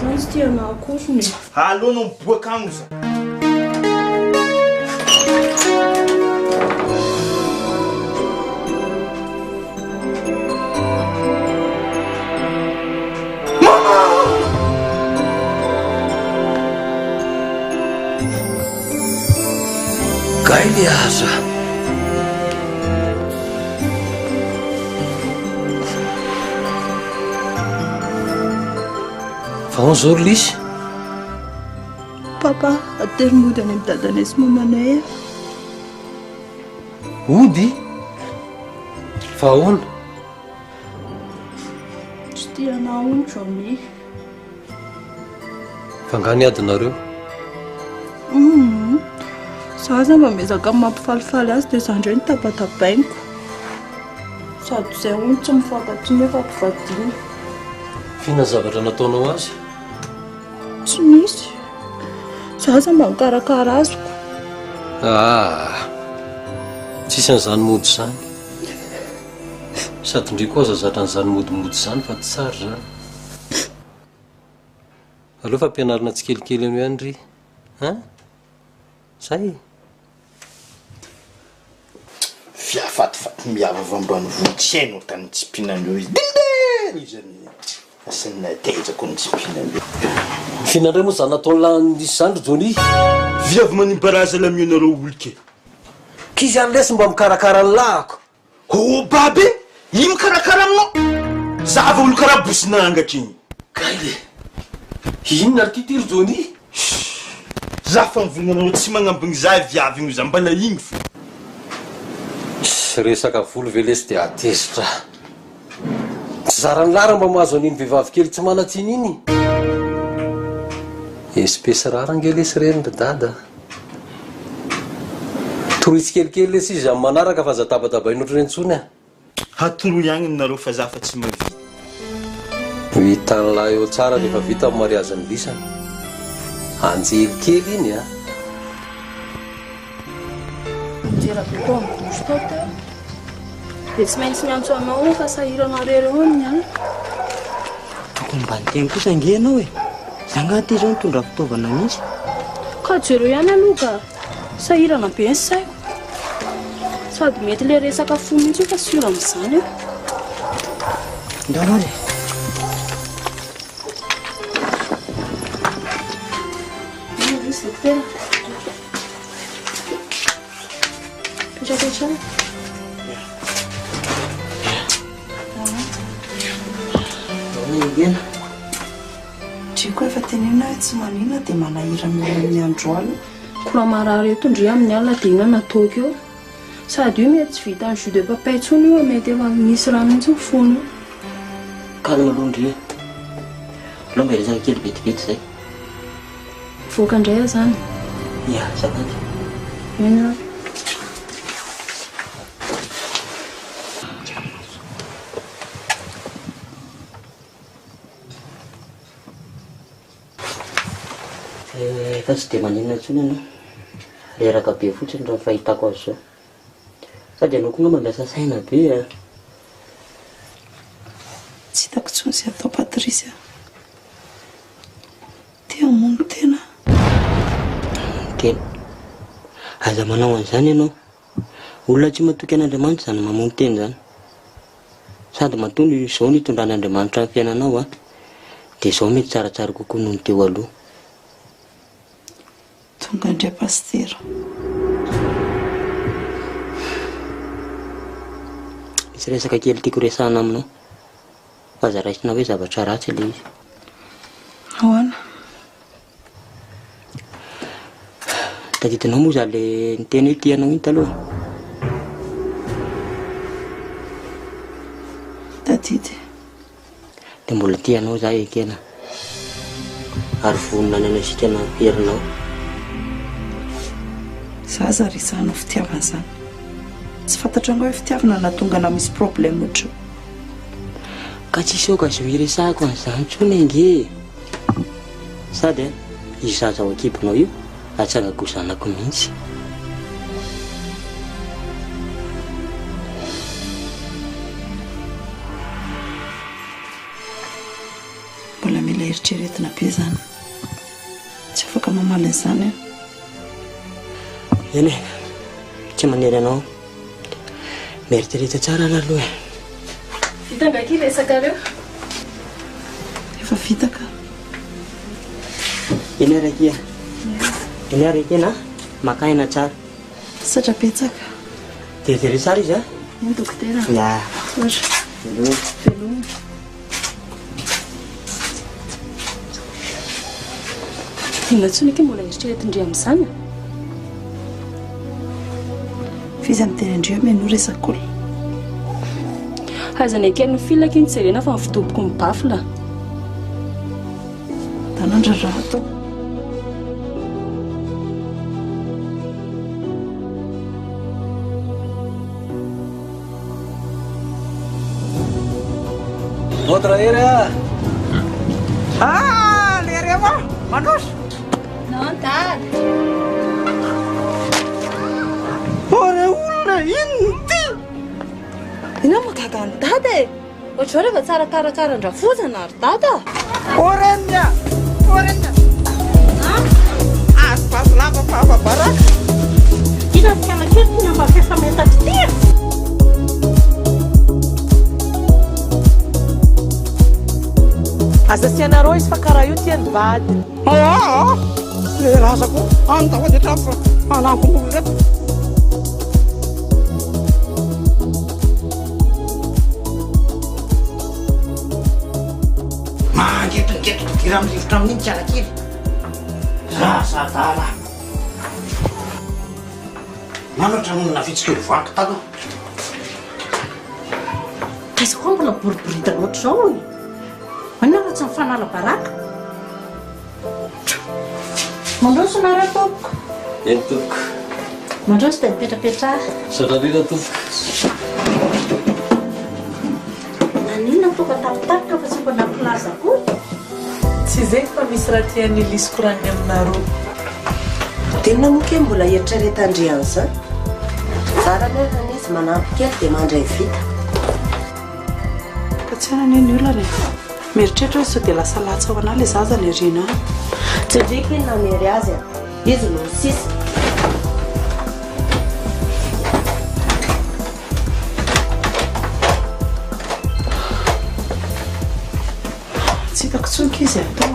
zany sy tiana akosony alonao miboaka agny za Gaily aza fa onzao lisy papa aterymody any amin'ny dadanay sy mamanay ody fa ahoana tsy tiana ontro ami fa ngany adinareo za za mba mezaka mampifalifaly azy dia zandray ny tapatapainiko sady zay ony tsy mifankaty efa mpivadiny fina zavatra nataonao azy tsy misy za za mba mikarakara azoko tsisy an'izany mody zany sady ndry koa zazatra n'izany modimody zany fa tsy tsara zany aleo fa ampianarina tsy kelikely amy ihany ry zay fiafatifaty miavava ambany vohitsy haino tany tsy mpinandreo izy dindera izy amy asan'ny natezako ny tsy mpinandreo fihinandray moa zany nataony lanisy zany ry jony viavy manimbaraza lamionareo olike kizy any lesy mba mikarakara ny lahako baby i mikarakara aminao zava olo karaha bosinangatra igny gaile inona ry ty ry jony za fa mivognanareo tsy magnambigny za viavy igny za mbala igny fo resaka volo velesy dia atezitra tsy zarany lara mba mahazo an'iny vehivavy kely tsy manatsiny iny espesy rara angelesy reny ry dada toroitsy kelikely lesy izy amin'ny manaraka fa za tabatabainy oatra rentsony hatoroy agny nareo fa za fa tsy mavita vitany lahy eo tsara rehefa vita amin'ny mariazany lisany anjely kely iny jerabeko amin'ny bosy tao teo dia tsy maintsy miantso anao fa sahirana rereo ny tokony mba nyteny kosa angenao e zanga ty zao mitondra fitaovana mihitsy ka jereo ihany aloha ka sahirana be ny saiko sady mety le resaka fo mihitsy io fa sura amin'izany io ndarory petrapetrana gena triko efa tenena hoe tsy manina dia manahira amin'ny androany koa marary eto ndry amin'ny alina dia ina nataoko eo sady io mety tsy vita ny jus de papay tsony io mety efa misy rano mihitsy ny fono kalma aloha ndry aloha mba resaka kely vetivety zay voaka indray a zany ia zakady ena fa tsy dia maninona ntsony anao reraka be fotsiny raha fahitako azy zao sady anao koa nga mampiasa saina be tsy hitako tsony zay atao patrisy tia mono tena tena aza manao an'izany ianao olona tsy matoky an'andriamanitra zany mamono teny zany sady matony izao ny hitondran'andriamanitra ny fiainanao dia izao mety tsaratsara kokoa noho ny teo aloha tonga indray pastera misy resaka kely tiako resahana aminao fa za raisina hoe zavatra ratsy le izy ahoana tadidinao moa za le niteny hoe tianao iny taloha tadidy dia mbola tianao za ekena ary vonona ny anao sikana herinao za za risanao fitiavana zany tsy fantatra anga hoe fitiavana natonga na misy problème ohatro ka tsisy oka zo iresahako an'izany tsony ange sady izy zaza ao akibinao io atsangako zanako mihitsy eritreretina be zany tsy afaka mamaly an'izany eny e tsy manery anao mieritreretra tsara na aloha vita ngaky resakareo efa vitaka eny arakia eny araky na makaina tsara satra petsaka tery tsara izy a eny dokotera ya velomina ingatsoniky mbola eritreretindre amin'izany fizy amin'ny teny andreo meno resak'olona azany akely ny filaka iny tserena fa mivitoboko mibafila tanandra raha atao Outra era. Lery avao mandroso non dady ore olona ino ty ina mahagaga ny dady e ohatry hoe rehefa tsara karakara-ndravozana ary dada orenya azo lava fahafabaraka ina fianakely na mafefa metaty aza sianareo izy fa karaha io tiany vady le razako antahodetra anakombolo reto mangetongetoka dira amin'ny rivotra amin'iny tsy alakely zasadala manoatra nonona vitsika voaky taloha izy koa mbola boriborita loatra zao e manao raha tsy mifanala baraka mandroso nareo tompoko eny tompoko mandroso dia mipetrapetraha satrarina tompoko nanina tonga tapitapika fa tsy mba nampilaza koa tsy zegny fa misy raha tiany lisiko rany aminareo tena moke mbola eritreretandre an'izany zara nehana izy manampy kely dia mandray vita ka tsy anany eny olona re mieritreritra hoe sao dia lasa latsa ho ana le zaza le rina tsy viky iny namery azy a izy no sisy tsy hitako tsonika izy atao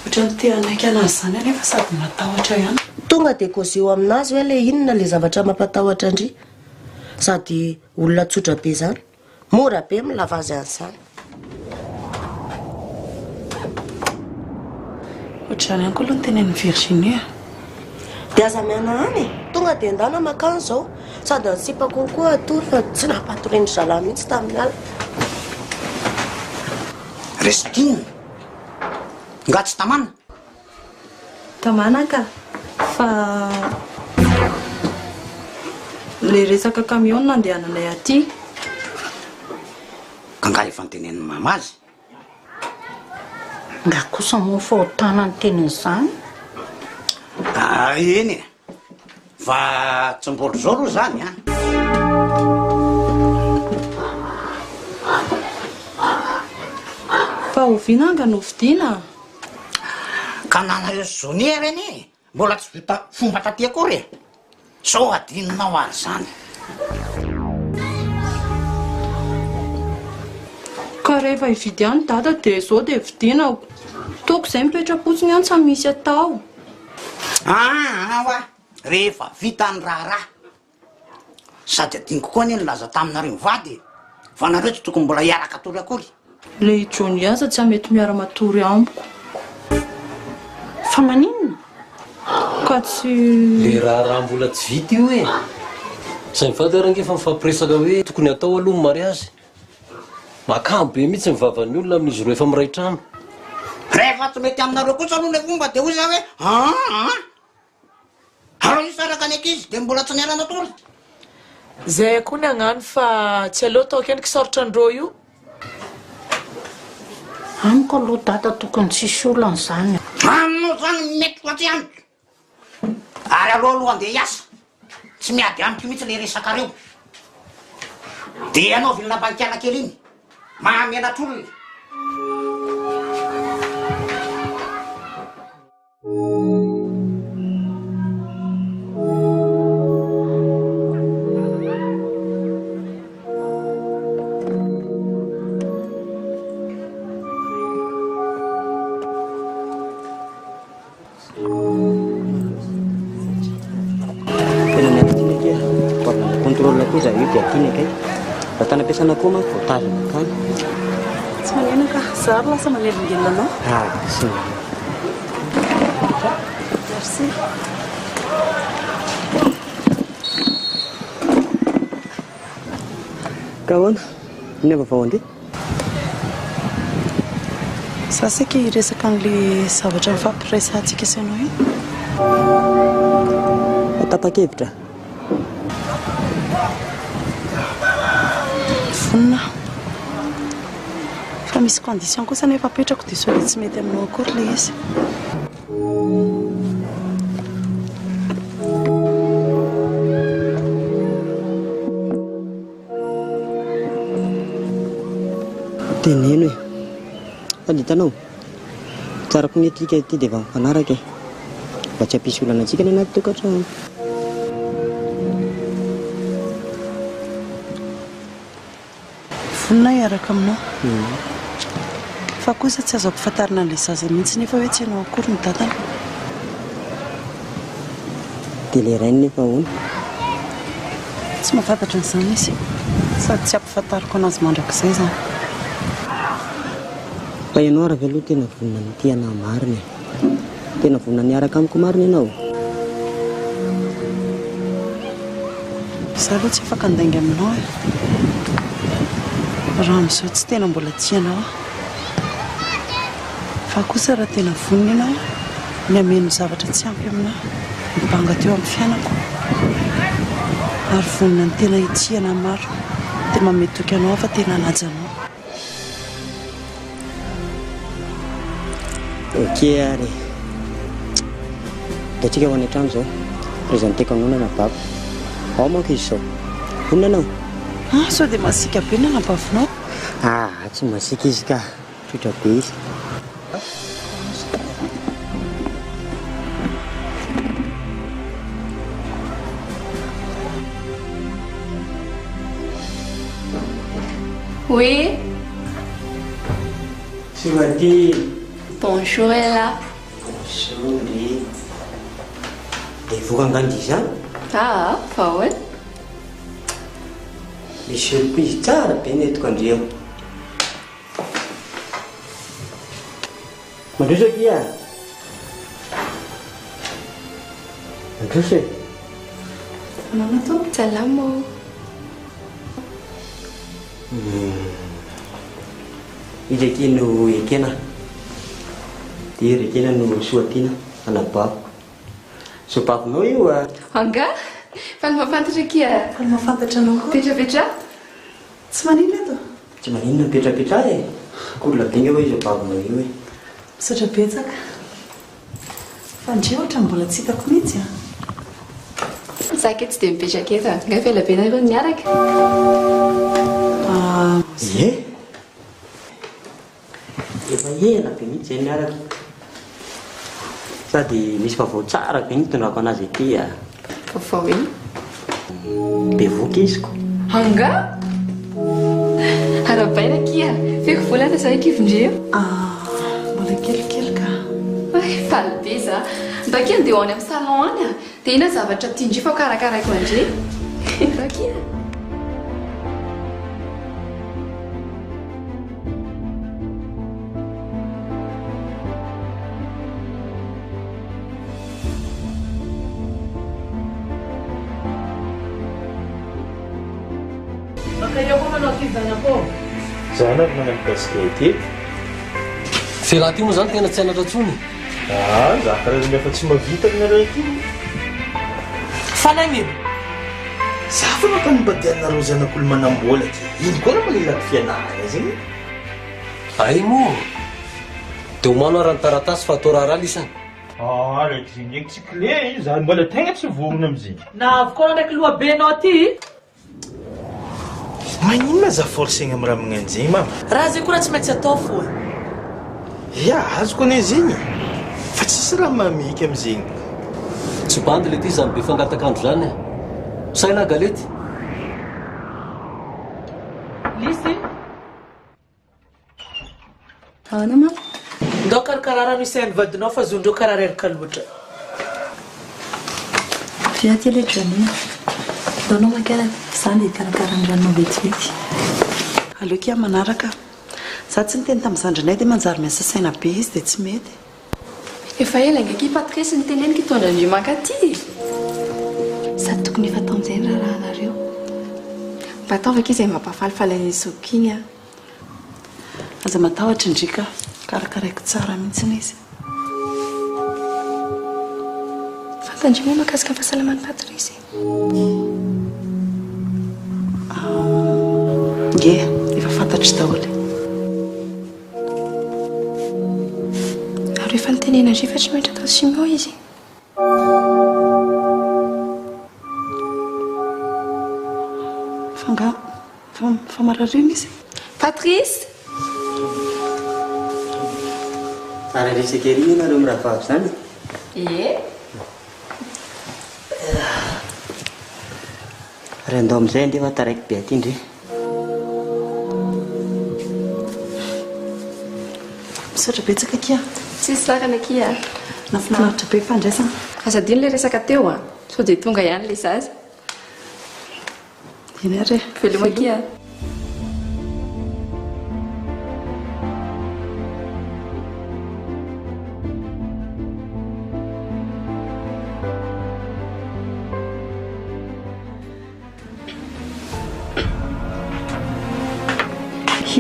ohatra ny teanaiky anazy zany anefa sady matahotra ihany tonga dia kozeo aminazy hoe le inona le zavatra mampatahotra indri sady olona tsotra be zany mora be milava azy an'izany ohatrany any koa aloha ny tenen'ny Virginie dia aza miana any tonga dia ndana makany zao sady ansipako koa atory fa tsy nampatoreny zala mihitsy tamin'ny ala restina nga tsy tamana tamanaka fa le resaka camion nandehananay aty ka nga efa nytenen'ny mama azy nga kosa moa fa hotana ny tenin'izany eny e fa tsy mbolo zao aloha zany a fa ovinanga no vidina ka nana io zonia reny mbola tsy vita fomba taty akory e sao adininao ary zany ka rehefa hividy any dada dia zao dia vidina toko izay mipetrapotsiny any sa misy atao awa rehefa vita ny raharaha sady adiniko koa ny laza taminareo mivady fa nareo tsy tokony mbola hiaraka atory akory le jony aza tsy hamety miara matory amboko fa maninona ka tsy le raha mbola tsy vita io e zay mivady arangefa mifampiresaka hoe tokony atao aloha ny mariazy makamo be mihitsy mivavany olona amin'izy ro efa miray trano rehefa tsy mety aminareo kosa aloha le fomba dia hoy za hoe aro io saraka ny akizy dia mbola tsy niarana atory zay koa ny agnano fa tsy aleo tao keniky sarotra andreo io amiko aloha dada tokony tsisy olan'izany aminao zany mety fa tsy amiko ary aloha aloha andeha hiasa tsy miady amiko mihitsy le resakareo dia anao vilona bankiana kely iny mahamenatra olona tena miakatiny kia fitaovana contrôle koa za io dia tiany akay mba tany ampiasana koa manko voatazana kany tsy maneno ka zary lasa manelingelina anao sy merci ka ahoana ny avavao andeha za saika hiresaka an'le zavatra mifampiresantsika isanao iny atapa-kevitra vonina fa misy condition kosa nefa apetrako dia sao dia tsy mety aminao akory le izy teneno hoe faditanao tsarako ny etika ty dia efa mifanaraka mba tsy hampisy olana antsika ny anaty tokantrano vonina hiaraka aminao fa kosa tsy azo ampifantarina an'ilay zaza mihitsy nefa hoe tsy ianao akory ny dadana dia le rainy nefa hoana tsy mahafantatra an'izany izy sady tsy ampifantariko anazy mandrakizay zany fa ianao ara aloha tena vonina ny tiana marina tena vonina niaraka amiko marina ianao za aloha tsy afaka andainga aminao raha amin'izao tsy tena mbola tianao fa kosa raha tena vonina ianao ny ameno zavatra tsy ampy aminao mibanga teo amin'ny fiainako ary vonina ny tena hitiana maro dia mametoky anao fa tena najanao ok ary da tsika ho any an-trano zao prezenteko anonana bako ao manko izy zao vonina anao sao dia masika be na nabavinao tsy masika izy ka trotra be izy Oui. Simati. Bonjour, elle là. Bonjour, oui. Et vous regardez ça? Ah, pas ouais. Les surprises, ça, la peine est quand j'ai. Mais tu sais qui est? Tu sais? Non, non, c'est l'amour. Izy aky no ekena dia rekena no soatiana anabako sopavinao io anga fa ny mafantatra kia fa ny mafantatra anao koa petrapetra tsy manino eto tsy maninona petrapetra kolona benga hoe izy abavinao io hoe misaotra betsaka fa ndre ohatra mbola tsy hitako mihitsy zaka tsy dia mipetraka eto nga fa ela be nareo miaraka efa ela be mihitsy zay miaraka sady misy vaovao tsara be nitondrako anazy aty vaovao iny be voky iziko anga arabaina kia feko volana za kivondreo mbola kelikely ka faly be za mbakeo andeha ho any amin'ny salon any dia ina zavatra tiandry fa karakaraiko andre rakia Zana magnano Gask'Art fialahy ty moa zany tena tsy anatra tsony za karazana efa tsy mavita aminareo ty fananino za fa nata nibadianareo zanak'olo manambola ty ino koa raha malelaky fianarana zegny ay moa dia homano arany taratasy fa atao raharaha lisany raiky zegny ndraiky tsy clé io za mbola tegna tsy vomina amizay na avokoa ndraiky lohabenao ty magnino ma za forcegna amin'ny raha magnan'zay mama raha zay koa raha tsy maintsy atao foa ya azoko ane zegny fa tsisy raha mamika amizegny tsy bandy le ty zany be fangatakandro zany saina galety lisy ahona ma ndao karakara rano isain'ny vadinao fa zondreo karaha reraka loatra. Viaty le Johnny. Daonao makara izany karakara ny ranonao vetivety. Aleokia manaraka. Za tsy niteny tamin'ny zandrinay dia manjary miasa saina be izy dia tsy mety. Efa ela ingaky Patrice niteneniko hitondra andrio mankaty. Sady tokony efa taon'izay ny rahanareo. Mba ataovaka izy mampafalifaly an'izy zokiny a. Aza matahotra indrika karakaraiko tsara mihitsiny izy. Fantandry moa mahakasika fahasalaman'i Patrice. Nge, efa fantatry daholo. Ary efa nitenena andry fa tsy maintsy atao simio izy. Fa marariny izy. Patrice! Ararisaka ery ianareo miravavy zany. Raha andao amin'izay ndefa taraiky be aty indry. Misaotra betsaka kia. Tsisy sakana kia. Nafinaritra be fandraisana. Azadiny le resaka teo a. Sao dia tonga ihany le zaza. Eny ary. Veloma kia.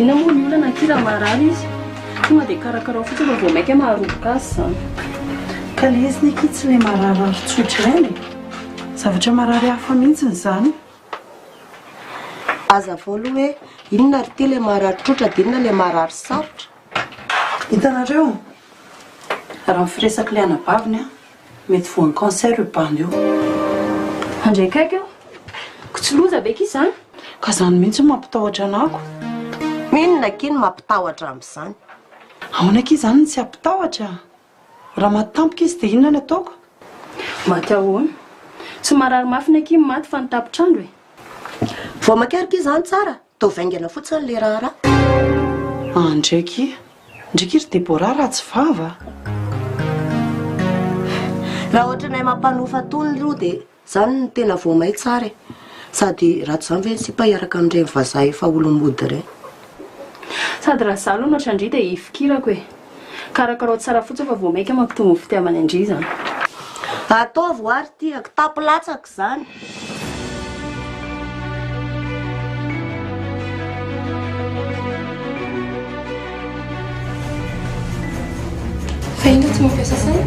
Ina moa ny olana kira marary izy. Tonga dia karakara fotsiny fa vao maika maharoboka azy izany. Ka le izy ny tsy ilay marary tsotra ireny. Zavatra marary hafa mihitsy izany. Aza vao aloha hoe inona ry ty ilay marary tsotra dia inona ilay marary sarotra. Hitanareo, raha mifiresaka ilay anabaviny a, mety voan'ny cancer io bany io. Andray kaiky eo. Ko tsy loza be k'izy izany. Ka izany mihitsy mampitahotra anako. Minona kiny mampitahotra amin'izany? Ahoana k'izy izany tsy ampitahotra? Raha matampoka izy dia inona no ataoko? Maty ahoana? Tsy marary mafy ny kimy maty fa nitapitrandro e. Vao makarika izany tsara, tao vaingana fotsiny le raha. Ndraiky ry Deborah raha tsy vava. Raha ohatranay mampanofa tony aloha dia izany no tena vao may tsara e. Sady raha tsy izany ve sy mpahiaraka amin'ireny vazaha efa olombody ireny. Sady raha zalo no ohatrandry dia hifikirako e. Karakara tsara fotsiny fa vao maika mampitombo fitiavana andry izany. Ataovy ary tiako tapilatsaka izany. Fa ino tsy mampiasa saina?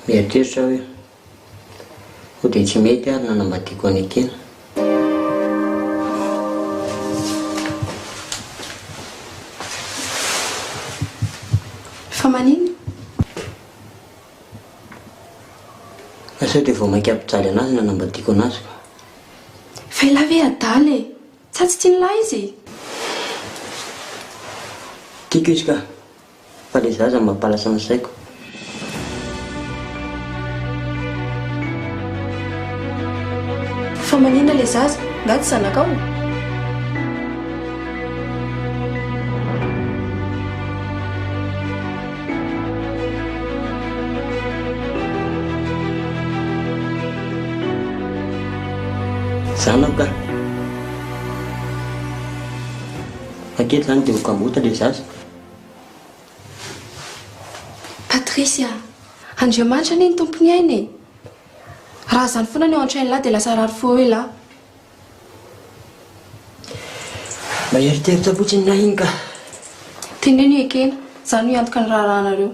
Mieritreritra hoe ho dia tsy mety ary nanambadiako any akena. Fa manino? Sao dia vao maika ampijaly anazy nanambadiako anazy. Fa ilave adaly e. Sa tsy tiany lahy izy? Tiako izy ka, fa le zaza mampalasa ny saiko. Fa manina le zaza, nga tsy zanakao? Zanako ka. Aketo zany dia ho kambota le zaza. Patricia, Andriamanitra ny tompony ainy e. Raha zany foana ny ao an-trainy lahy dia lasa rary fo hoe lahy. Maheriteritra fotsiny na iny ka. Teneno ekena, zany ho antoka ny raharahanareo.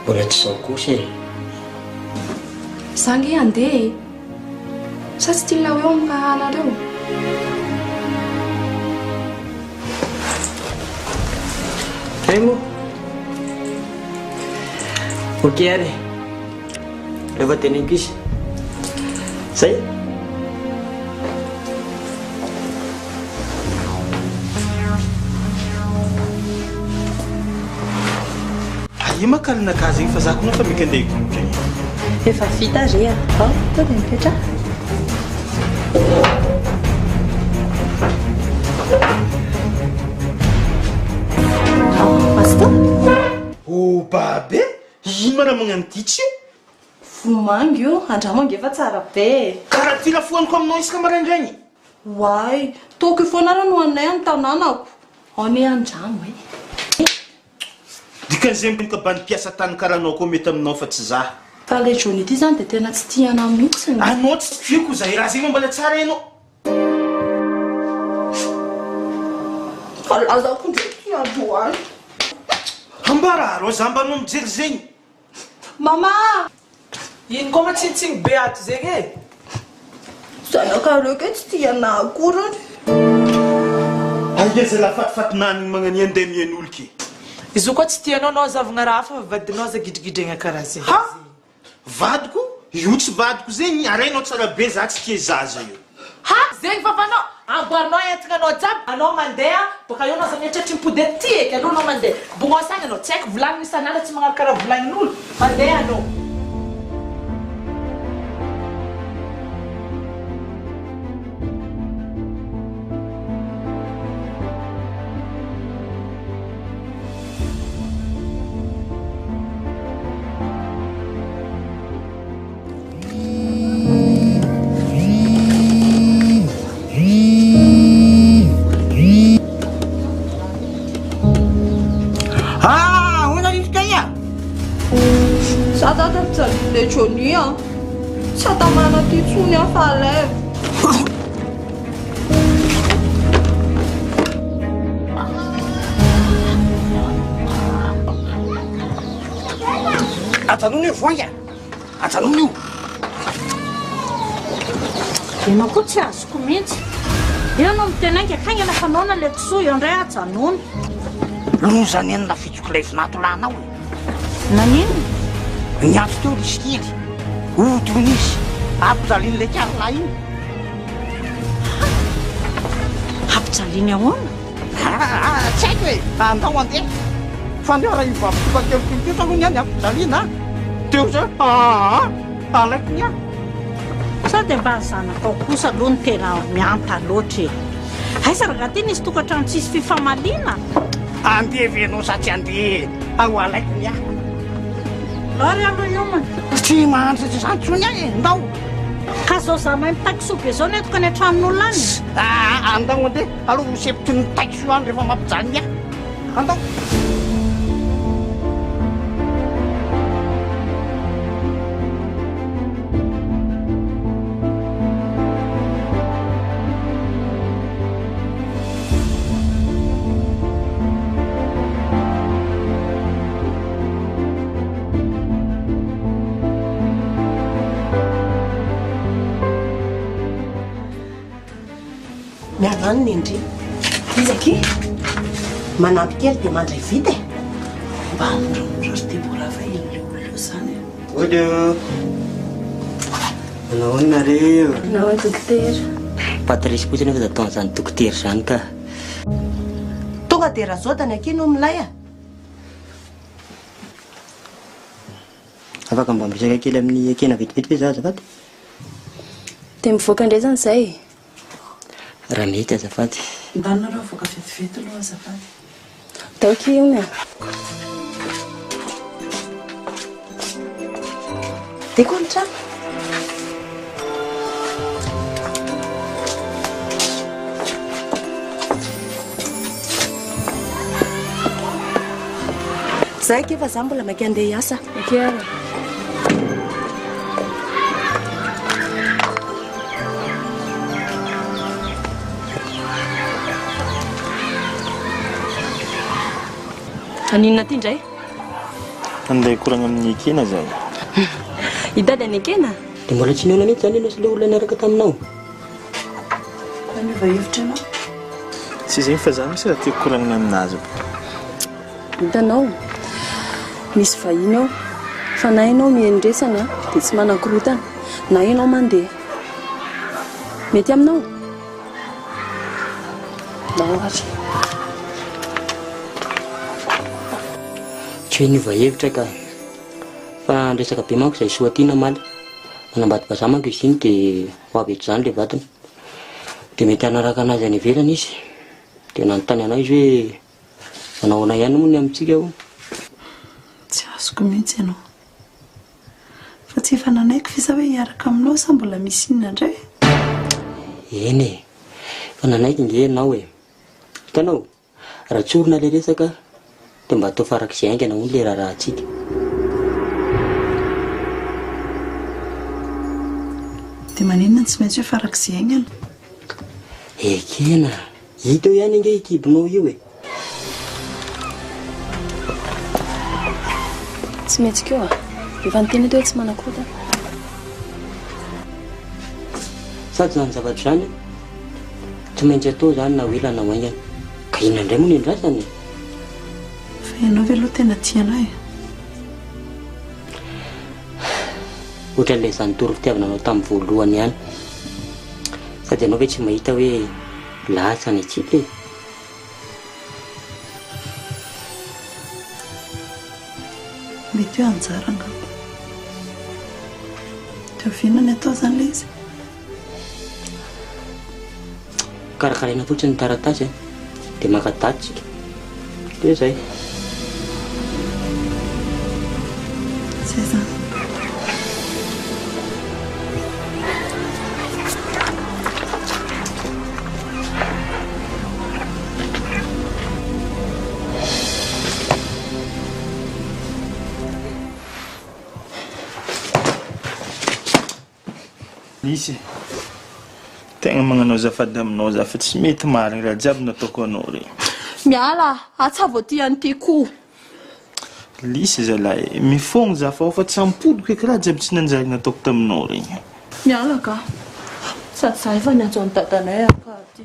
Mbola tsy izao kosa e. Zangy andeha e. Sa tsy tia lao eo amin'ny rahanareo? Emo. Ok ary. Rehefa teneniko izy. Zay. Io makalina kazy igny fa zako no fa mikandeha gomotra igny. Efa vita re a. Ao, to dia mipetra. ino raha magnano ity tsy Vomangy io, andramangy efa tsara be. karaha ty lafoaniko aminao isaka maraindraigny Why? Toko ifona raha no anay ny tanànako. Any andramo e. dikan'izay mbonika bany mpiasa tany karaha anao koa mety aminao fa tsy zaho Fa le Johnny ity zany dia tena tsy tiana mihitsy. anao tsy tiako zay raha zay mbola tsara ianao Alazako ndraiky androany. ambara ro za mbanao mijery zegny Mama! Ino koa matsinitsiny be ato zegny e? Zanakareo ke tsy tiana akorany. angeza lafatifatinany magnany andeha mian'olo ke Izy io koa tsy tianao anao zavagna raha fa vadinao za gidrigidregna karaha zay. ha vadiko io tsy vadiko zegny arainao tsara be za tsy tia zaza io Ha! Zegny vavanao! Amboarinao entana anao jiaby. Anao mandeha, baka eo anao za mieritreritra mipody aty eky, aloha anao mandeha. Bongo sagny anao, tsy haiko volagniny isan'andro tsy magnano karaha volagnin'olo. Mandeha anao. Le Johnny tsy atamana ty tsony afaleva. Ajanona io voanga ajanona io Ianao koa tsy azoko mihitsy. Io no mitena angy akagny anafanona le kisoa io indray ajanona. lozany enina fitsoko lefinato lanao e Nanino? niatso teo riskily otony izy ampijaliany le karla iny Ampijaliany ahoana? tsy haiko hoe andao andeha fa andeo raha ivavitoka kelikely aloha niany ampijaliana teo zay alaiko nia Sa dia mba zanakao kosa aloha ny tena mianta loatra e. Aiza raha ty nisy tokantrano tsisy fifamaliana? andeha venao sa tsy andeha ao alaiko nia Lary aloha io man. tsy mahandry tsy zany tsony any ndao Ka zao za mahay mitakisoa be zao netoko any an-tranon'olona any. andao andeha aloha sepitry ny takiso any rehefa mampijaly nia andao miavany ny indri izaky manampy kely dia mandray vita e mba nirosy deborava iny olona zany Olho naonareo Nao dokotera Patrice kosa nefa ataony zany dokotera zany ka tonga dia raha zao tany aky no milay a afaka mba misaka kely amin'ny akena vetivety ve za azafady dia mivoaka indray zany zay raha mety azafady mbanareo voaka vetivety aloha azafady taoky io mia dia koa ny trano zay kefa za mbola mainka andeha hiasa Okara aninona ty indray andeha koragna amin'ny ekena zay hidady any akena dia mbola tsy niona mihitsy zany ianao sy le olona niaraka taminao aniova hevitra anao tsy zegny fa za misy raha tiako koragnina aminazy hitanao misy vahiny ao fa na ianao miendresana dia tsy manakorotana na ianao mandeha mety aminao na ohatra tsy hoe niova hevitra ka fa ndresaka be manko izay soatiana maly manambady vazaha manko izy iny dia ho avy eto zany le vatany dia mety hanaraka anazy any ivelany izy dia nanontany anao izy hoe manao ana ihany moa ny amintsika ao tsy azoko mihitsy ianao tsy efa nanaiko fisa hoe hiaraka aminao sa mbola misy inona indray eny e fa nanaiky nge ianao e hitanao raha tsy orona le resaka dia mba atao farak'izay aingana hono le raharahantsika dia maninona tsy maintsy hoe farak'izay aingana ekena hita eo ihany inge ikibonao io e tsy maintsy keo a efa nyteny teo hoe tsy manakota sady zany zavatra zany tsy maintsy atao zany na hoe lana hoaingana ka inona indray moa ny andrasany fa ianao ve aloha tena tianao e ohatran'ilay zany toro fitiavana anao tamin'ny voalohany ihany sady ianao ve tsy mahita hoe lahatsany atsika e mety hoe anjara angako teo vinany atao zany le izy karakaraina fotsiny ny taratasy e dia makadatsika dia zay zay zany Lisy tegna magnano azafady aminao za fa tsy mety marigny raha jiaby nataoko anao regny miala atsavo ty an'ity koa Lisy zalahy mifogno za fa tsy ampodiko eky raha jiaby tsy nanjary nataoko taminao regny miala ka sady za efa niantso ny dadanay akaty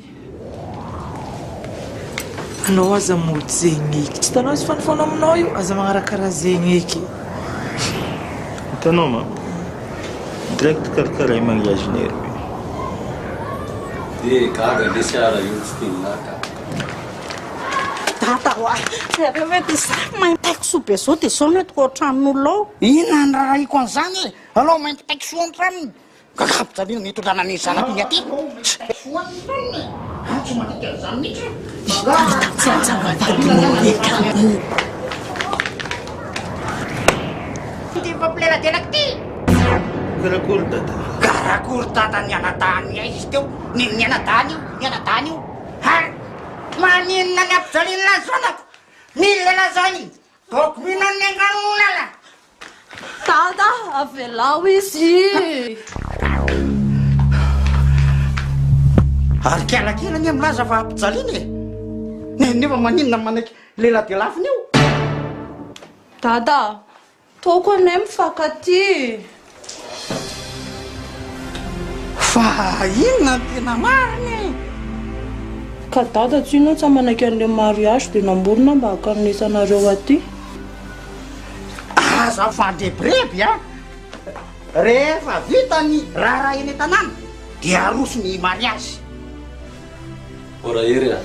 anao aza mody zegny eky tsy hitanao izy fanifoana aminao io aza magnarakarah zegny eky hitanao ma direct karakaraha mariagenero dia gaga le siara io tsy tianaka tata hoa reo hoe ty za maitaiko soa be zao dia zao mety ko tranon'olona ao inona ny raha iko an'izany alao mainty taiko soa an-tranony kakapijaliana ny tondrana ny zanako iny aty tsy manika an'izany mihitsy tsy antsavavadinao eka ty fampileradelaka ty karakory dada karakory tata ny anadany ay izy teo ny anadany io ary maninona ny ampijaliana ny zanako milela zany toko mihinany ny anganonala tata avelao izy ary kialakelany amilaza fa ampijaliana e nefa maninona manaiky lela de lafiny io tata toko anay mifankaty fa inona tena mariny ka dada tsy inao tsy manaiky an'le mariage dia namborona mba hakaronisanareo aty aza fandrebireby a rehefa vitany raharaha eny tanàna dia aroso ny mariazy ora ery a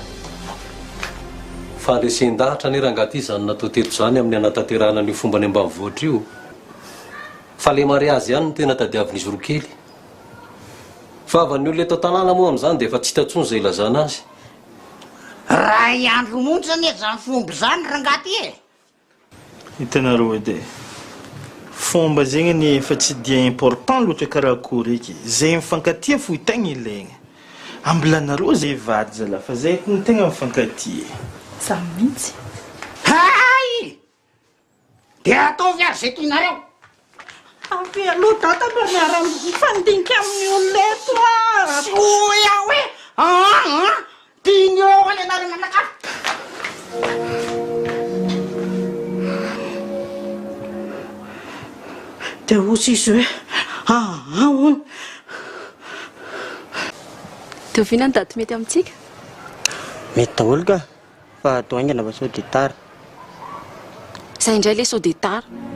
fa lesendahatra ny rangaty zany natao teto zany amin'ny anatanterahana ny fomba ny ambanivoatra io fa le mariazy ihany no tena tadiavin'izy roa kely fa avany olona eto tanàna moa amin'izany dia efa tsy hitatsony zay ilazana azy raha iandro monjy zany e zany fomba zany rangaty e hitanareo edy fomba zegny ny efa tsy dia important loatra karakory eky zay mifankatia fo itegna ilaigna ambilanareo zay vady zala fa zay no tegna mifankatia za mihitsy hay dia ataovy ary zay tianareo avy aloha tata mba miara mifandinika amin'ny olona eto a soa hoe tiany eo any anareo nanakafo dia osy izy hoe ony dia ovinany daty mety amintsika mety daholo ka fa atao aingana fa sao de tara zay indray le sao de tara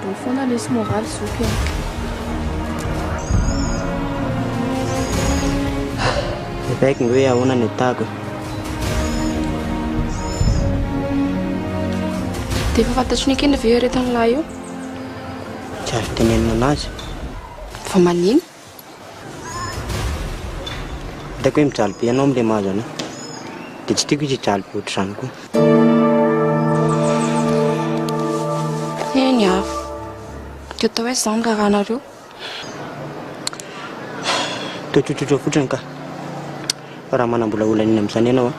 mbo foana lesy moraly zoky epaiko ny hoe ahoana ny atako dia efa fantatry ny akena ve retany lahy io tsy azo tenenina anazy fa manino Hitako hoe mijaly be ianao am'le mahazo ana dia tsy tiako izy hijaly be ohatr'izany koa. Eny a dia atao hoe izany rahanareo. Totsotrotro fotsiny ka raha manambola olana amin'izany ianao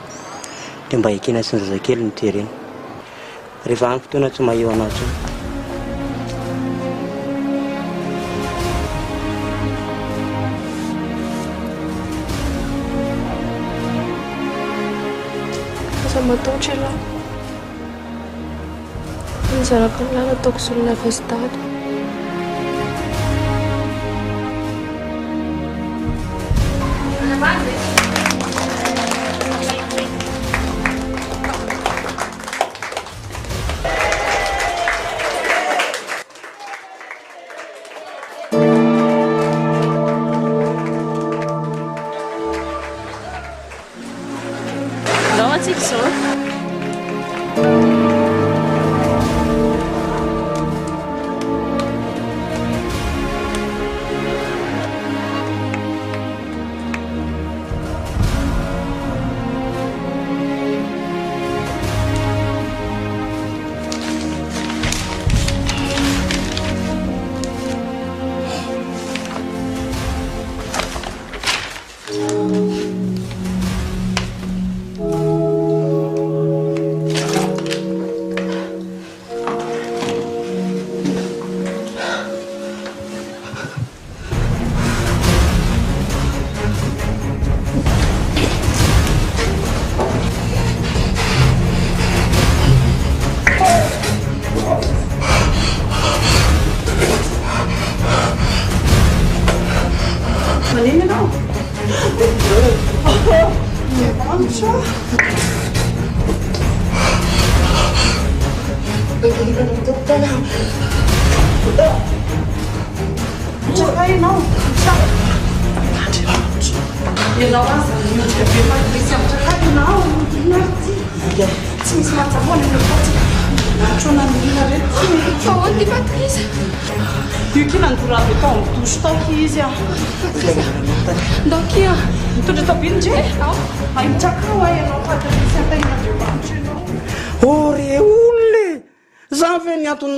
dia mba ekena sy ny zazakely ny tereny rehefa any fotoana tsy maheo anao tsony. Aza matahotra ialahy. Nizaraka ny lala ataoko sy olona festady.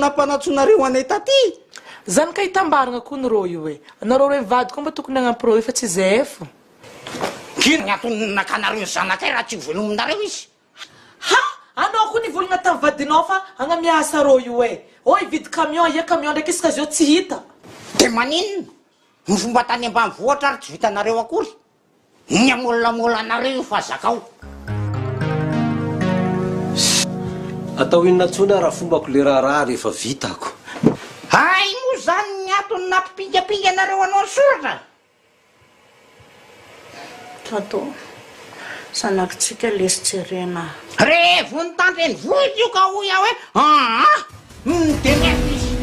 Nampanatsonareo anay taty zany ka hitambarana koa nyreo io e anareo re mivady koa mba tokony hagnampireo efa tsy zay efo kino nyantony nakanareo ny zanakay raha tsy vonominareo izy ha anao koa nivolagna tamin'ny vadinao fa agnamiasa reo io e o hividy camion ia camion ndraiky isaka zio tsy hita dia maninona ny fomba tany ambanivohatra ary tsy vitanareo akory ny amololamola anareo io fa zakao atao inona ntsony raha fombako le raharaha rehefa vitako ay moa zany ny antony nampipingapinga anareo anao soratra tato sanakitsika lesitserena rehevo ny tandreny vohitra io ka hoy aho hoe dia miafisy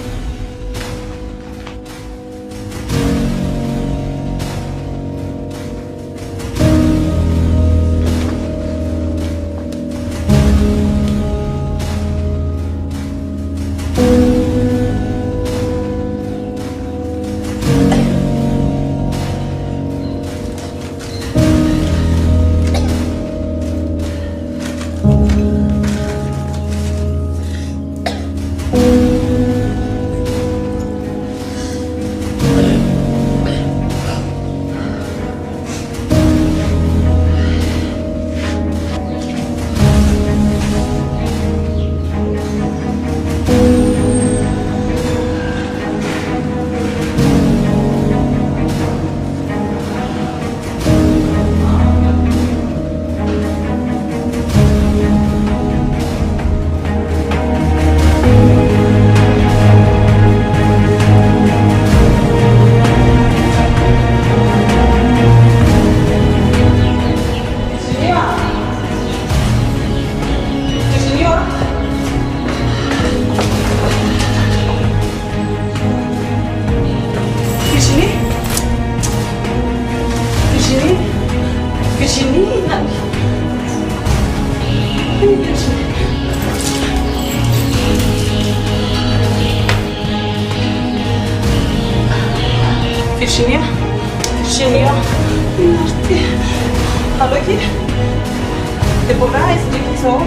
Virginia, Virginia, Alô aqui? Depois de que sou?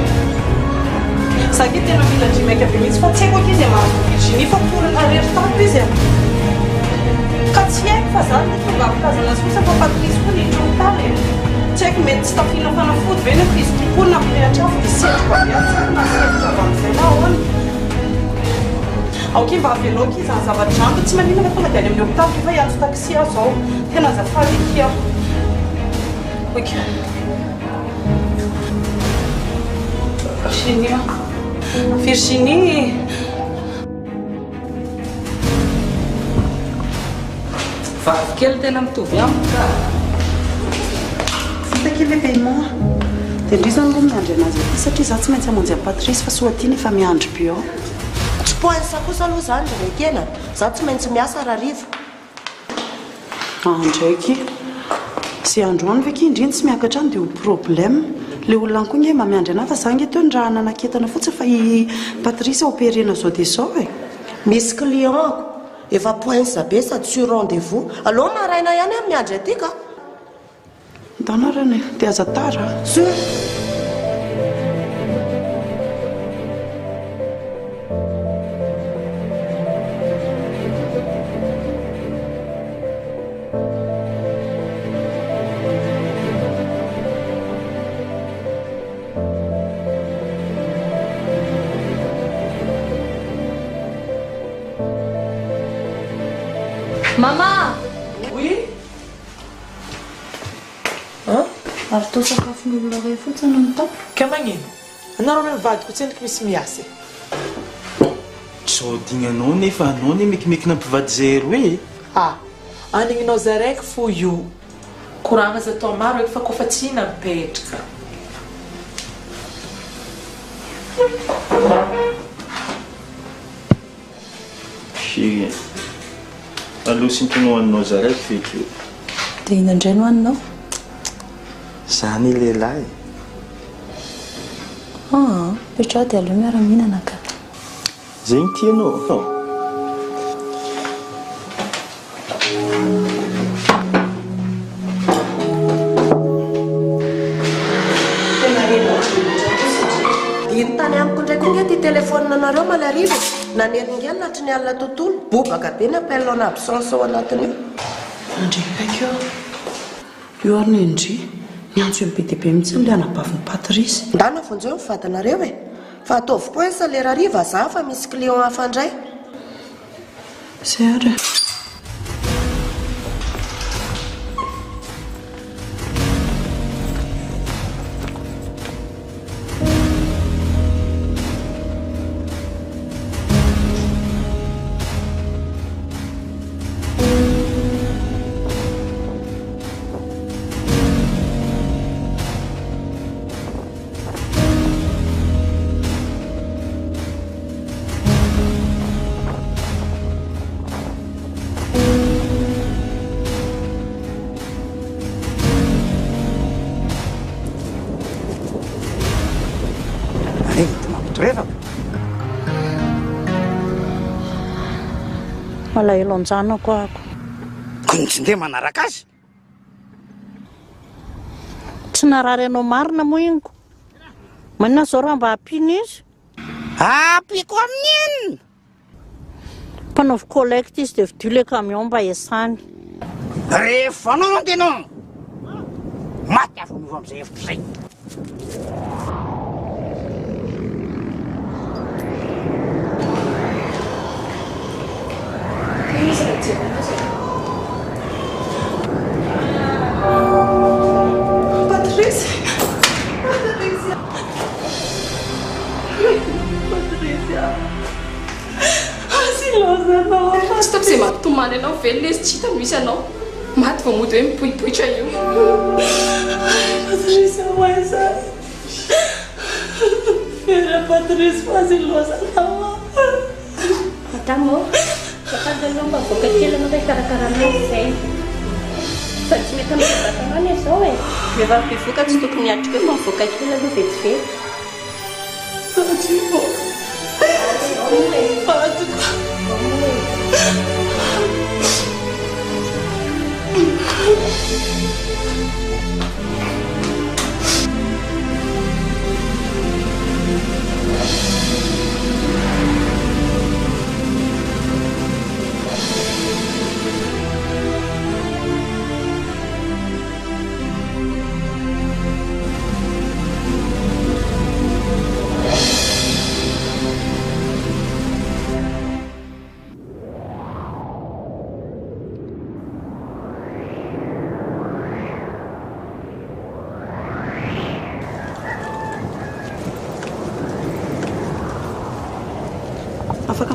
Sabe que tem na vila de Meca Feliz? Pode ser qualquer dia, mas Virginia fatura na rede está dizendo. Katsiek fazendo que lugar fazendo as coisas para Patrícia bonito um talento. Check me está fino para na food vendo que isso por na primeira chave de sete para na sete já vamos ver na onde. Alguém vai ver que já estava achando que se menina vai falar que ele me tá que vai antes táxi a só. Que nós a fazer aqui ó. Aqui. Virginie. Kely tena mitovy amiko ka fitakely paiement dia indry zany aloha miandry anazy aty satria za tsy maintsy hamonjy amin'ny Patrice fa soa ty nefa miandry bio tsy poansa kosa aloha zany rekena za tsy maintsy miasa rahariva ndraiky sy androany veke indriny tsy miakatra any dia ho problème le olona koa nge mamiandry anahy fa za nge teo ndrahana naketana fotsiny fa i Patrice opérena zao dia zao e misy client ako efa poinsa be sady sur rendez-vous aloha maraina ihany amin'ny miandry aty ka danarany dia aza tara sur Maman! Oui? Ary tô sakafon'olona ray fotsiny ny tao. Ka magnino? Anareo mivadiko tsy endriky misy miasa. Tsy dignanao nefa anao ne mekimeky nampivady zay roe. Anigninao zaraiky fo io. Koragna za tao maro eky fa kofa tsy napetraka. Chérie. Aloha sintonao aminao zaraiky feky io. Dia inandray no aninao? Zany lehilahy. Petra dia aloha miara-mihinana ka. Zay ny tianao. iny tany amiko ndraiky nge ty téléphone anareo malariva nanelingely natry ny alina tontolo bobaka be ny appel na absence ao anatiny io andrikakeo io ary ny indry niantso eny be dia be mihitsy ny le anabavin'ny Patrice ndana vonjeo mivadanareo e fa ataovy poinsa le rariva za fa misy client hafa ndray zay ary malahelo anjanako ako kony tsy ndeha manaraka azy tsy narary anao marina moa ingo manina zao raha mba hampiny izy apiko amin'iny mpanaovy collecte izy dia vidio le camion mba esany rehefa anao antenao maty afa mivo amin'izay hevitra zay Patrice! Silosa não! Stop você matomany anao velona izy tsy hita misy anao maty vao mody hoe mipoipoitra io Patrice mais era Patrice fazilosa não Tamo, kapag mba voka kely anao kay karakarana izay fa tsy mety amin'ny vatanany izao e rehefa mpivoka tsy tokony atrika hoe mivoka kely aloha vetivety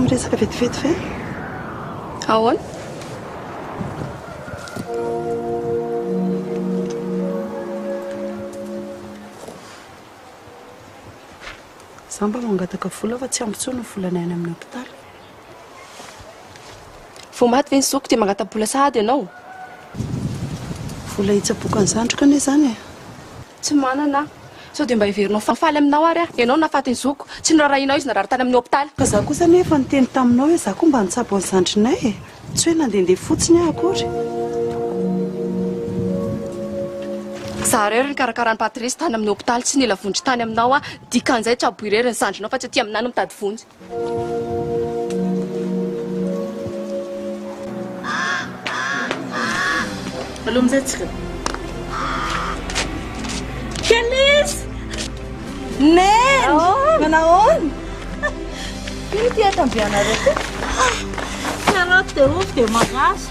miresaka vetivety fe ahoana za mba mangataka vola fa tsy ambintsony ny volana any amin'ny hôpitaly vo maty ve ny zoko dia mangatabola sahady ianao vola hitsaboka ny zandroka ane zany e tsy manana sao dia mba hiverinao fafaly aminao ary a ianao nafaty ny zoko tsy norarahinao izy narary tany amin'ny hôpitaly ka za kosa nefa niteny taminao hoe za koa mba nitsabo ny zandrinay e tsy hoe nandehandeha fotsiny aho akory za rery ny karakara ny patrisy tany amin'ny hôpitaly tsy nila vondry tany aminao a dikan'izay tsy aboy rery ny zandrinao fa tsy aty aminany mitady vonjy aloha amizay tsika kelis nen manahoana ino ty atambianareo ty karoty de ofy de magaso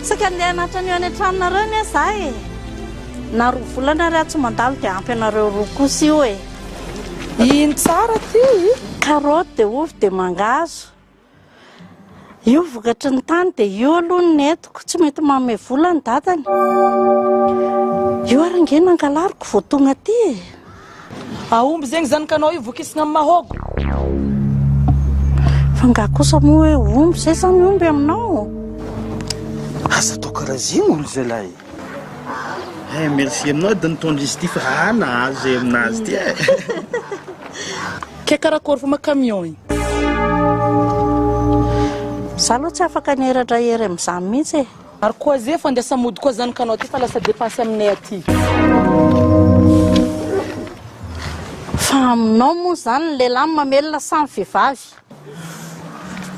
saka andeha anatrany eo any an-tranonareo ny za e na roa volana ry tsy mandalo dia ampy anareo roa kosa io e ino tsara ty karoty de ofy de mangazo io vokatry ny tany dia io aloha ny netiko tsy mety manome vola ny dadany io arange nangalariko vo tonga aty e aomby zegny zanakanao io vokisina amin'ny mahogo fa nga kosa moa hoe omby zay zany omby aminao asa atao karaha zegny olo zalahy merci aminao da nitondra izy ty fa nahazo zay aminazy ty e ke karakory fa macamion igny za aloha tsy afaka nieratra hery amin'izany mihitsy e ary koa zay fa andesa mody koa zanakanao ty fa lasa dépensy aminay aty fa aminao moa zany ny lehilahy mamelona samy vehivavy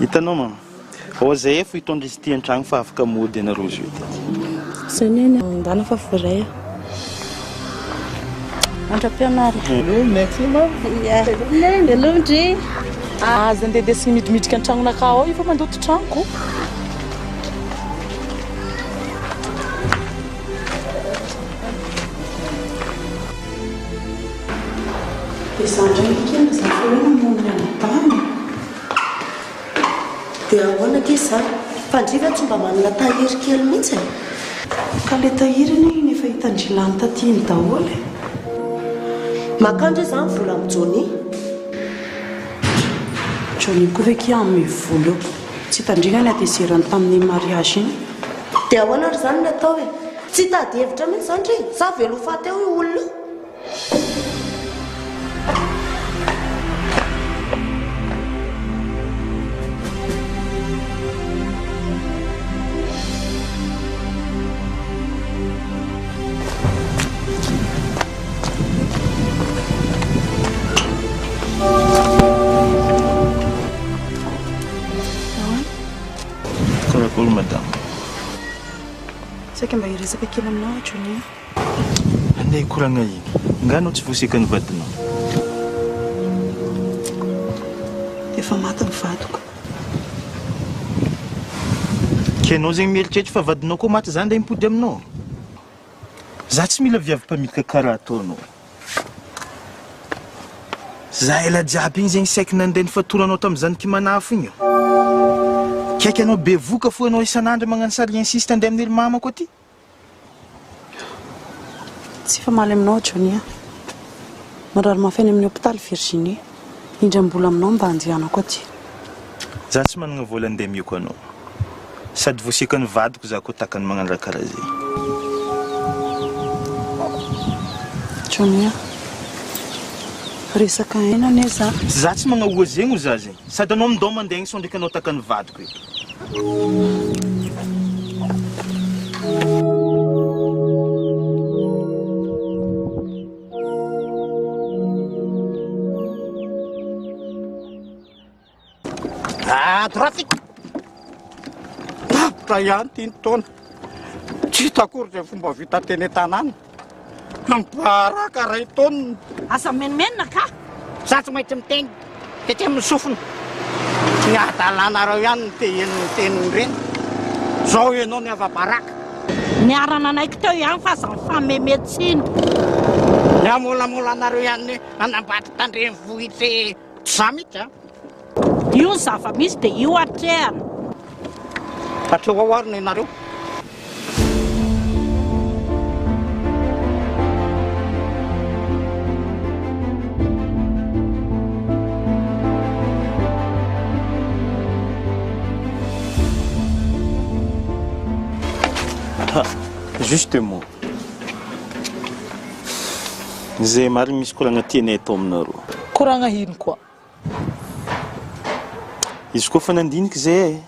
hitanao mama ao zay efa hitondra izy ty an-tragno fa afaka mody anareo izy io ty zaneny andana fa voray andram-pianary merci mama elondry aza andeha desiny midimidika an-tragnonaka ao io fa mandoto tragnoko dia zandraikena za fa hoe namonina ny tany dia ahoana ty za fandriva tsy mba manana tahiry kely mihitsy ka le tahiriny iny efa hitandrilany tatyny daholy makandro izany vola amin'ny joni joni koa ve ki amin'ny vola eo tsy hitandrina ny adesirany tamin'ny mariage iny dia ahoana ry zany ny atao e tsy tady hevitra mihitsy zany ry za velo faty eo io olona saika mba hiresaka kely aminao joni andeha koragna iny nganao tsy voasika ny vadinao dia efa maty ny vadiko ke anao zegny mielitretry fa vadinao koa maty zany da impody aminao za tsy mila viavy-pamilika karaha ataonao za ela jiaby igny zegny saiky nandeha ny fatoranao tamin'izany kimanafo igny kaiky anao be voka fo anao isan'andro magnano sary insiste andeha amin'ny mama koa ty tsy fa maly aminao joni a marary mafainy amin'ny hôpitaly Virginie indram-bola aminao mba andianako aty za tsy manana vola andeha mioko anao sady voasika ny vadiko za koa takany magnano raha karaha zay joni a resaka aina ane za tsy magnahoa zegny o za zegny sady anao mindao mandeha igny sao ndraiky anao takany vadiko eto trafic napita ihany ty ny taona tsy hitakory zay fomba vita teny tanàna amparaka ray taonina asa menimenina ka za tsy maintsy miteny tety amin'ny sofina ny adalanareo ihany ny teniny reny zao ianao ny avabaraka niarana anaiky teo ihany fa za famemetsiny ny amolamolanareo ihany anambady tandreny vohitsy tsy za mihitsy a io ny zava-misy dia io atrehana hatreo aoarina ianareo Justement zay marina misy koragna tianay atao aminareo koragna ino koa izy koa fa nandinika zay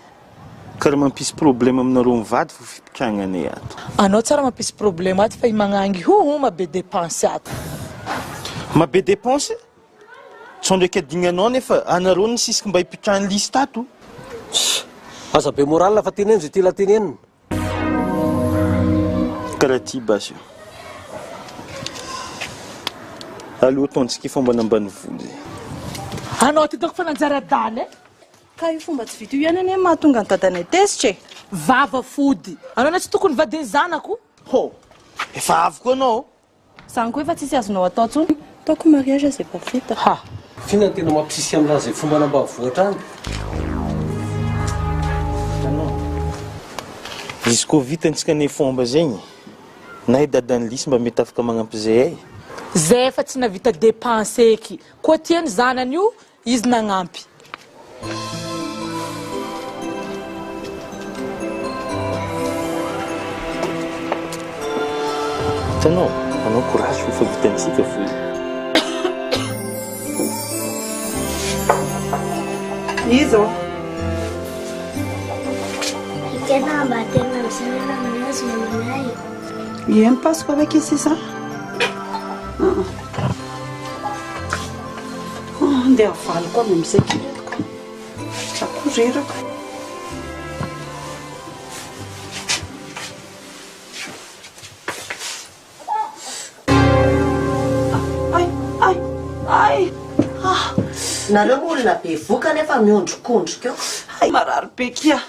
karaha mampisy problème aminareo mivady fo fipitragnanay ato anao tsara mampisy problème ato fa imagnangy mabe dépense ato mabe dépense tsy ndraiky adignanao nefa anareo ny sisika mba hipitrahany liste ato aza be moral fa teneno zay tila tenenina karaha ty basy aloha ataontsika fomba nambany voly anao ty doko fa nanjara-dala ka io fomba tsy vita io ihany anie mahatonga ny dadanay tesitra e vava fody anao na tsy tokony vadiny zanako ho efa avy koa anao zany koa efa tsisy azonao atao tsony taoko mariage zay efa vita ha fina ny tena mampisisy amin'raha zay fomba nambavoatra any izy koa vitantsika ny fomba zegny na idadany lisy mba mety afaka magnampy zay ay zay efa tsy navita dépense eky koa tiany zanany io izy nagnampy hitanao anao courage fa vitantsika fo izy tena mba tena misanena aminazy maminay ien pasiko avec ici ça andeha avaly koa mamizay kiretiko akorerako nareo olona be voka nefa miondrokondrika eo ay marary be kia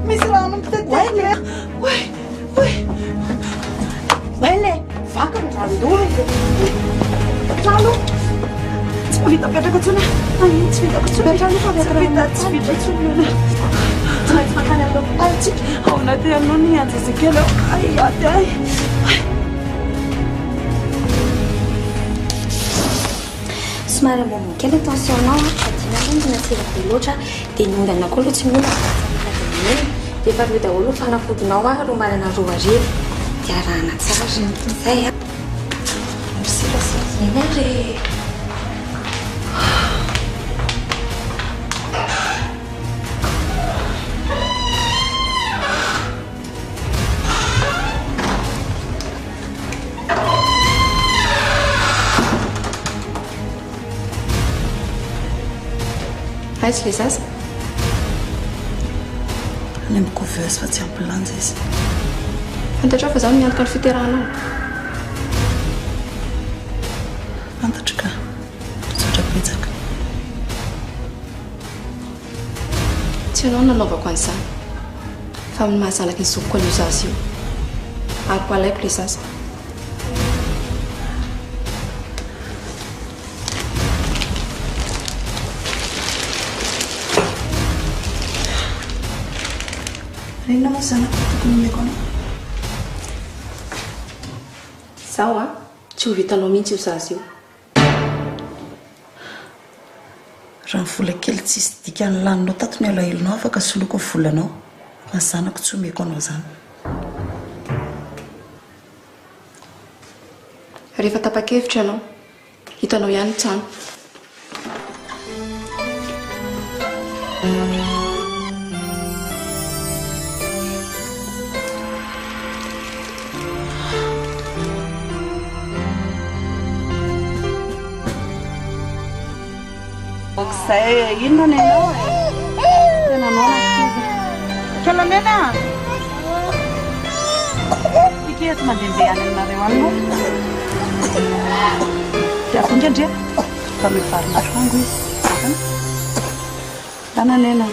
misy rano miteteky ele vaka ny randolo trano tsy vita petraka tsona tsy vitako tsy vita tsona ao anaty anao ny anjazakely ay aty ay somary momony kely attentionao adinarendina tsira be loatra dia ny ondana koa aloha tsy mihona dia efa rio daholo fanafodinao a ro marana roa arely dia arahana tsara zay a misirasirany aizy le zaza any amikovezy fa tsy ampilanja izy fantatra fa zany miantoka ny fiterahanao fantatra ka sotrapetsaka tsy anao nanaovako an'izany fa amin'ny mahazanaky ny zokoko an'io zaza io ary ko alaiko le zaza rena moa zanako tokony omeko anao zaho a tsy ho vitanao mihitsy io zaza io raha ny vola kely tsisy dika ny laninao tato ny alahilonao afaka soloko ny volanao fa zanako tsy omeko anao zany rehefa tapa-kevitra ianao hitanao ihany tsano zay inona ny anao tena anao kelamena iketo mandehandeha any aminareo any moa dia afondrendrea fa mivarina soango izy tananena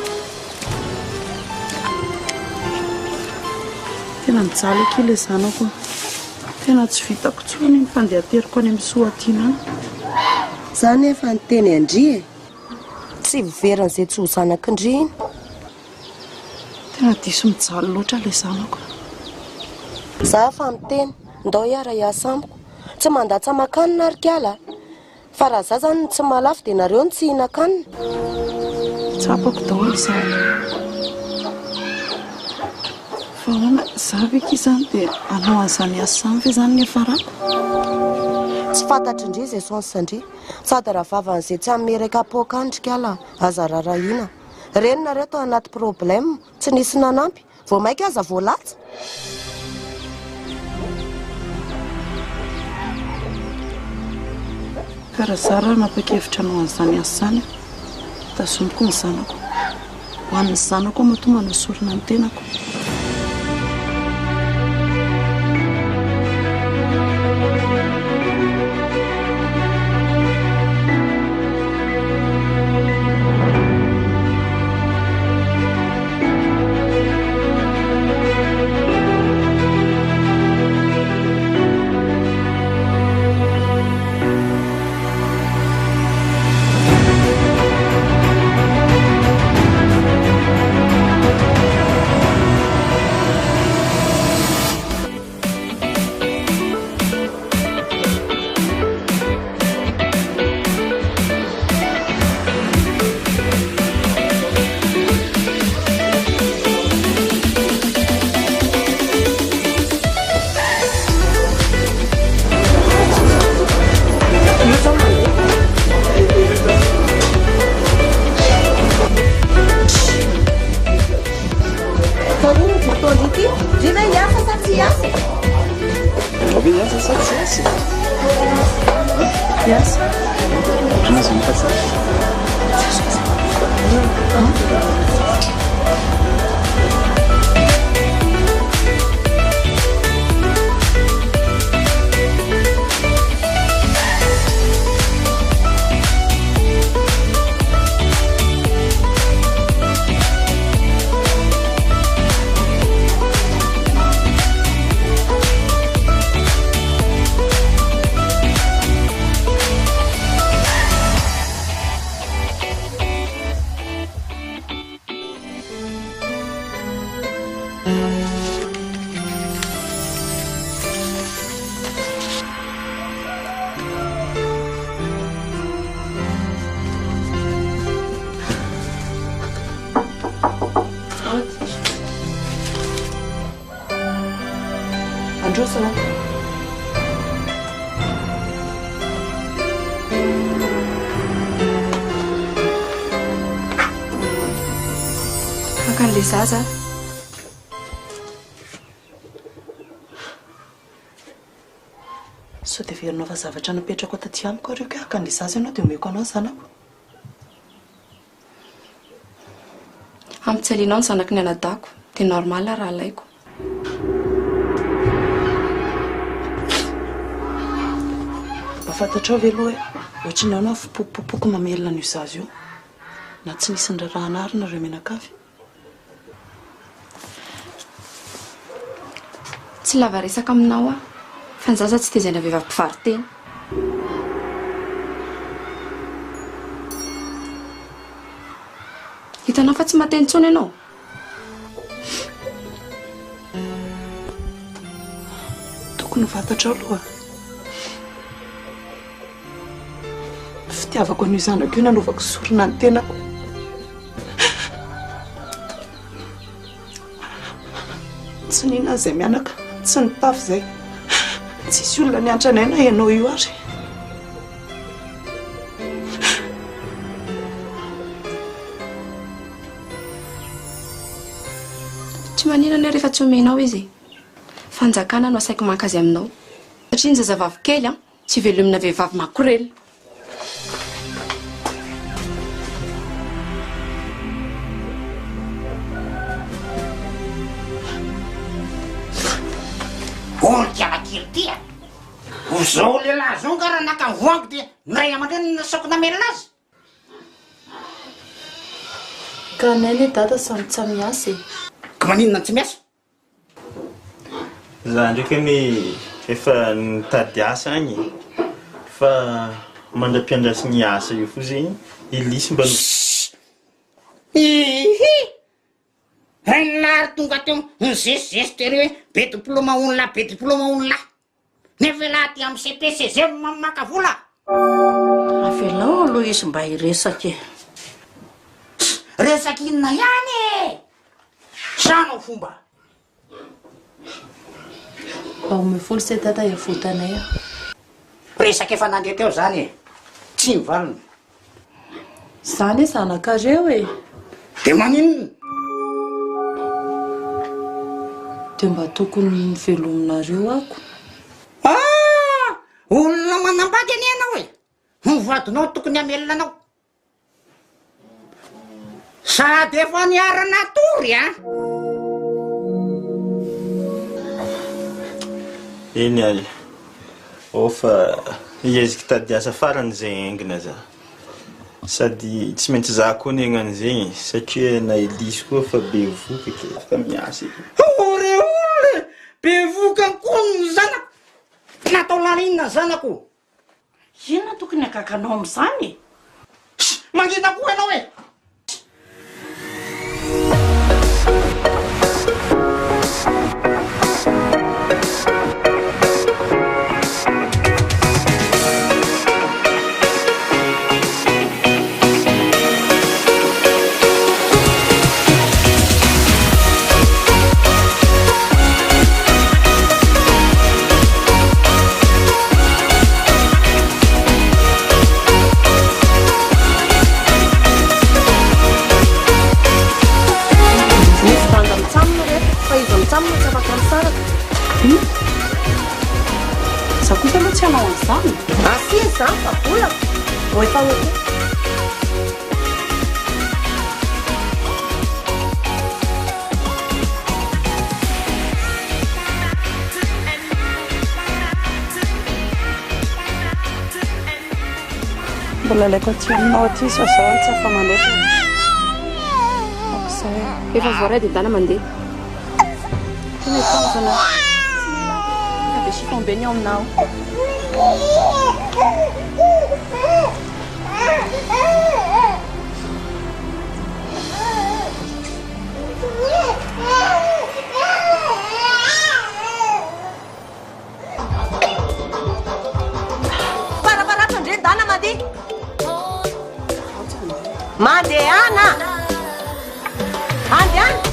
tena mijaly ake le zanako tena tsy vitako tsony ny fandehateriko any amin'ny soatiana any Za nefa niteny Andry e. Tsy viveran'izay tsy ho zanak'Andry iny. Tena diso mijaly loatra ilay zanako. Za fa miteny ndao hiara hiasa amiko. Tsy mandatsa makanina ary kiala. Fa raha za zany tsy malafo dia nareo ny tsy hihinan-kanina. Tsapako daholo izany. Fa hoana za veky izany dia anao an'izany asa samy ve izany ny hafarako? Tsy fantatry indri izay sansandri. Sady raha vavan'izay tsy hameraka pokandry kiala aza rarahina. Reny nareo tao anaty problème tsy nisy nanampy. Vao maika aza voalatsa. Karaha za raha napakevitra anao an'izany asa izany tazomiko ny zanako. Ho an'ny zanako mahatonga manao sorona ny tenako. Akan'ilay zaza. Sao dia verinao fa zavatra napetrako taty amiko areo ka akan'ilay zaza ianao dia omeko anao ny zanako. Ampitsalianao ny zanaky ny anadako dia normal raha alaiko. Mba fantatrao ve aloha hoe ohatran'ny anao fipopopoko mamelona n'io zaza io na tsy nisy ny rarahana ary nareo menakavy. Tsy lava resaka aminao aho fa ny zaza tsy tezaina vehivavy mpivarotena. Hitanao fa tsy mateny intsony ianao. Tokony ho fantatrao aloha. Fitiavako an'io zanako io nanovako sorona ny tenako. Tsy nina izay mianaka, tsy nitafy izay. Tsisy olona niantra anay na ianao io ary. Tsy maninana rehefa tsy omenao izy. Fanjakana no asaiko mankazy aminao. Satria ny zazavavy kely tsy velomina vehivavy makorely. Olon-tiala-kely tia. Zao lehilahy zao ka raha naka voango dia miray aman-dreny nasaoko namelona azy. Ka neny dada samy tsy miasa. Ka maninona tsy miasa? Za ndraiky ny efa nitady asa agny fa mandra-piandrasy ny asa io fo zegny ilisy mba Ihi! Renard tonga teo mizesizesy tereo hoe be diplôma olona be diplôma olona. Nefa laty amin'ny CPCZ mamaka vola. Avelao aloha izy mba hiresaka. Resaka inona ihany e? Sano fomba. Ome folo se tata evotanay. Resaka efa nandeha teo zany e. Tsy mivalona. Zany zanakareo e. De maninona? De mba tokony velominareo ako. Olona manambady any ianao e. Mivadinao tokony hamelona anao. Sady efa niarana tory a. eny ay ofa iezika tady asa farany zay engina za sady tsy maintsy za koa negnan'zegny satria na Elisy koa fa be voka ke afaka miasa ore ole be voka koa zanako natao lalinna zanako. Inona tokony akakanao amin'izany? Mangina koa ianao e. Za kosa aloha tsy hanao an'izany. Asia zany fa bolako. Ho efa oke. Mbola ilaiko aty aminao aty sa zaho tsy afa manoatra. Okizay. Efa voaray dia dala mandeha. Tena pauzana. Ka dia chiffon be ny ao aminao. Para Andre, dana mandi. Mandeana. Andiana.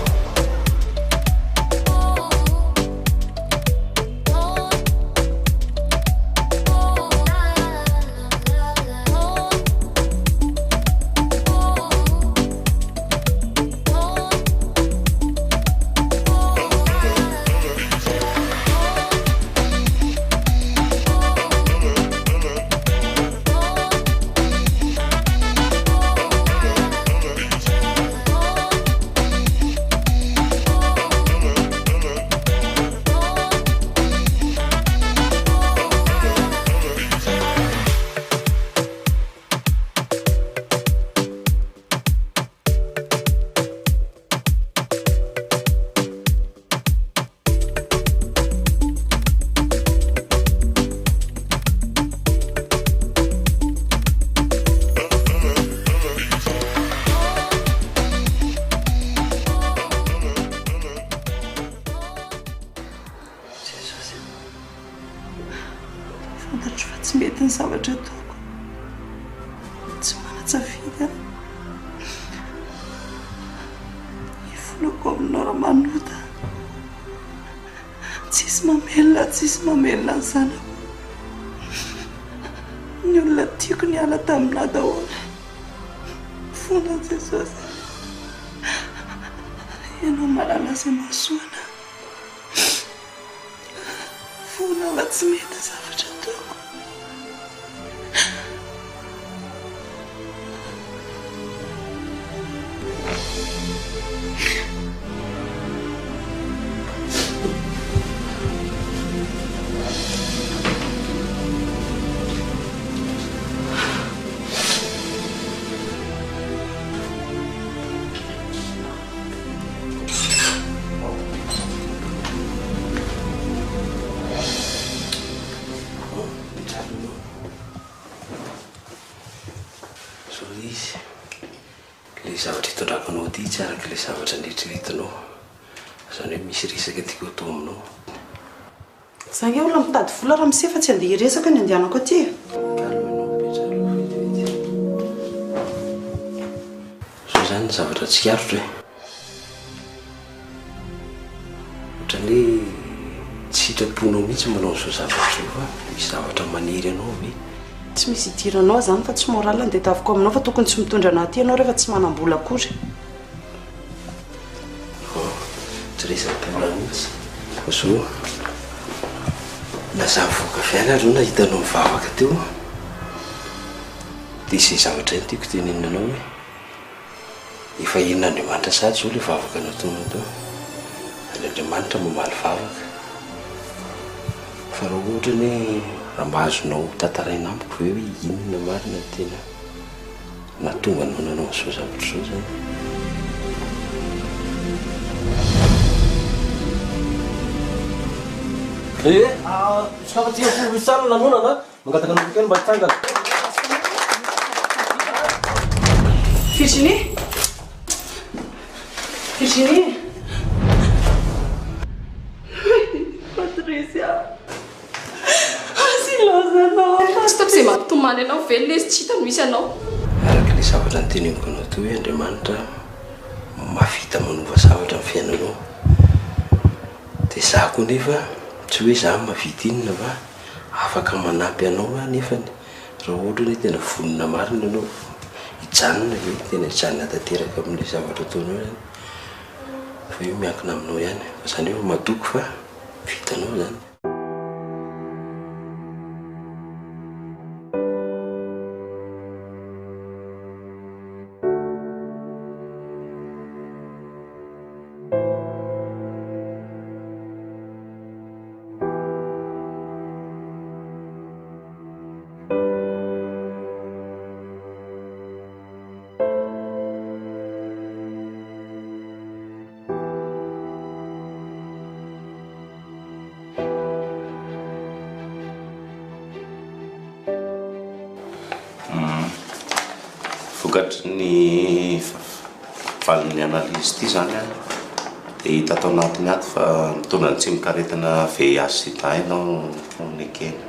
Fantatro fa tsy mety ny zavatra ataoko. Tsy mana-tsafidy. Ifolako aminao raha manota. Tsisy mamelona ny zanako. Ny olona tiako ny ala taminà daholo. Fona Jesosy. Ianao malala izay mahasoana. Fona fa tsy mety zavatra ataoko. izy le zavatra hitondrakanao ty tsy araka le zavatra neritreritinao zany hoe misy resaka tiako atao aminao zany hoe olona mitady vola raha misefa tsy andeha hiresaka ny andehanako aty so zany ny zavatra tsy arotra ohatrany hoe tsy hitraponao mihitsy manao n'izao zavatra io fa misy zavatra maniry anao ve tsy misy idiranao zany fa tsy moral andeha taviko aminao fa tokony tsy mitondra anaty ianao rehefa tsy manam-bola akory tsy resaka-bola mihitsy so naza voaka fiaina aro na hitanao mivavaka teo dia izay zavatra iny tiako tenenanao hoe efa in'Andriamanitra sady zao le vavaka nataonao teo any Andriamanitra mamaly vavaka fa raha ohatra ny hoe raha mba azonao tantaraina amiko ve hoe inona marina tena natonga anao nanao n'izao zavatra zao zany Sakatia fuvisana lanonana mangataka ny weekend mba hitsangana Virginie Patricia asilazanao tsy tapy izay mampitomany anao velona izy tsy hitany misy anao araka le zavatra ny teneniko anao to hoe Andriamanitra mavita manova zavatra amin'ny fiainanao dia za koa nefa tsy hoe za mavita inona fa afaka manampy anao nefany raha ohatra hoe tena vonona marina anao hijanona ve tena hijanona tanteraka amin'le zavatra ataonao zany fa io miankina aminao ihany fa zany hoe madoko fa vitanao zany vokatry ny valin'ny analizy ity zany a dia hita tao anatiny ato fa mitondra ny tsy mikaretina VIH sida ianao ny ekena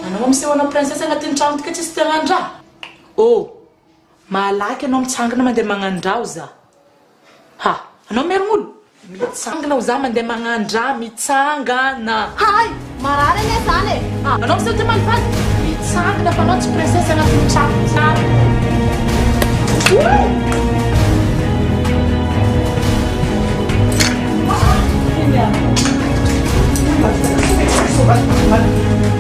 anao misehoana princesse agnatin'ny trano tika tsisy tiagnandra malaky anao mitsangana mandeha magnandrao za ha anao merignolon mitsangana ho za mandeha magnandra mitsangana hay marary ane zany anao miseho tia malifady mitsangana fa anao tsy princesse agnatin'ny trano tsara Ini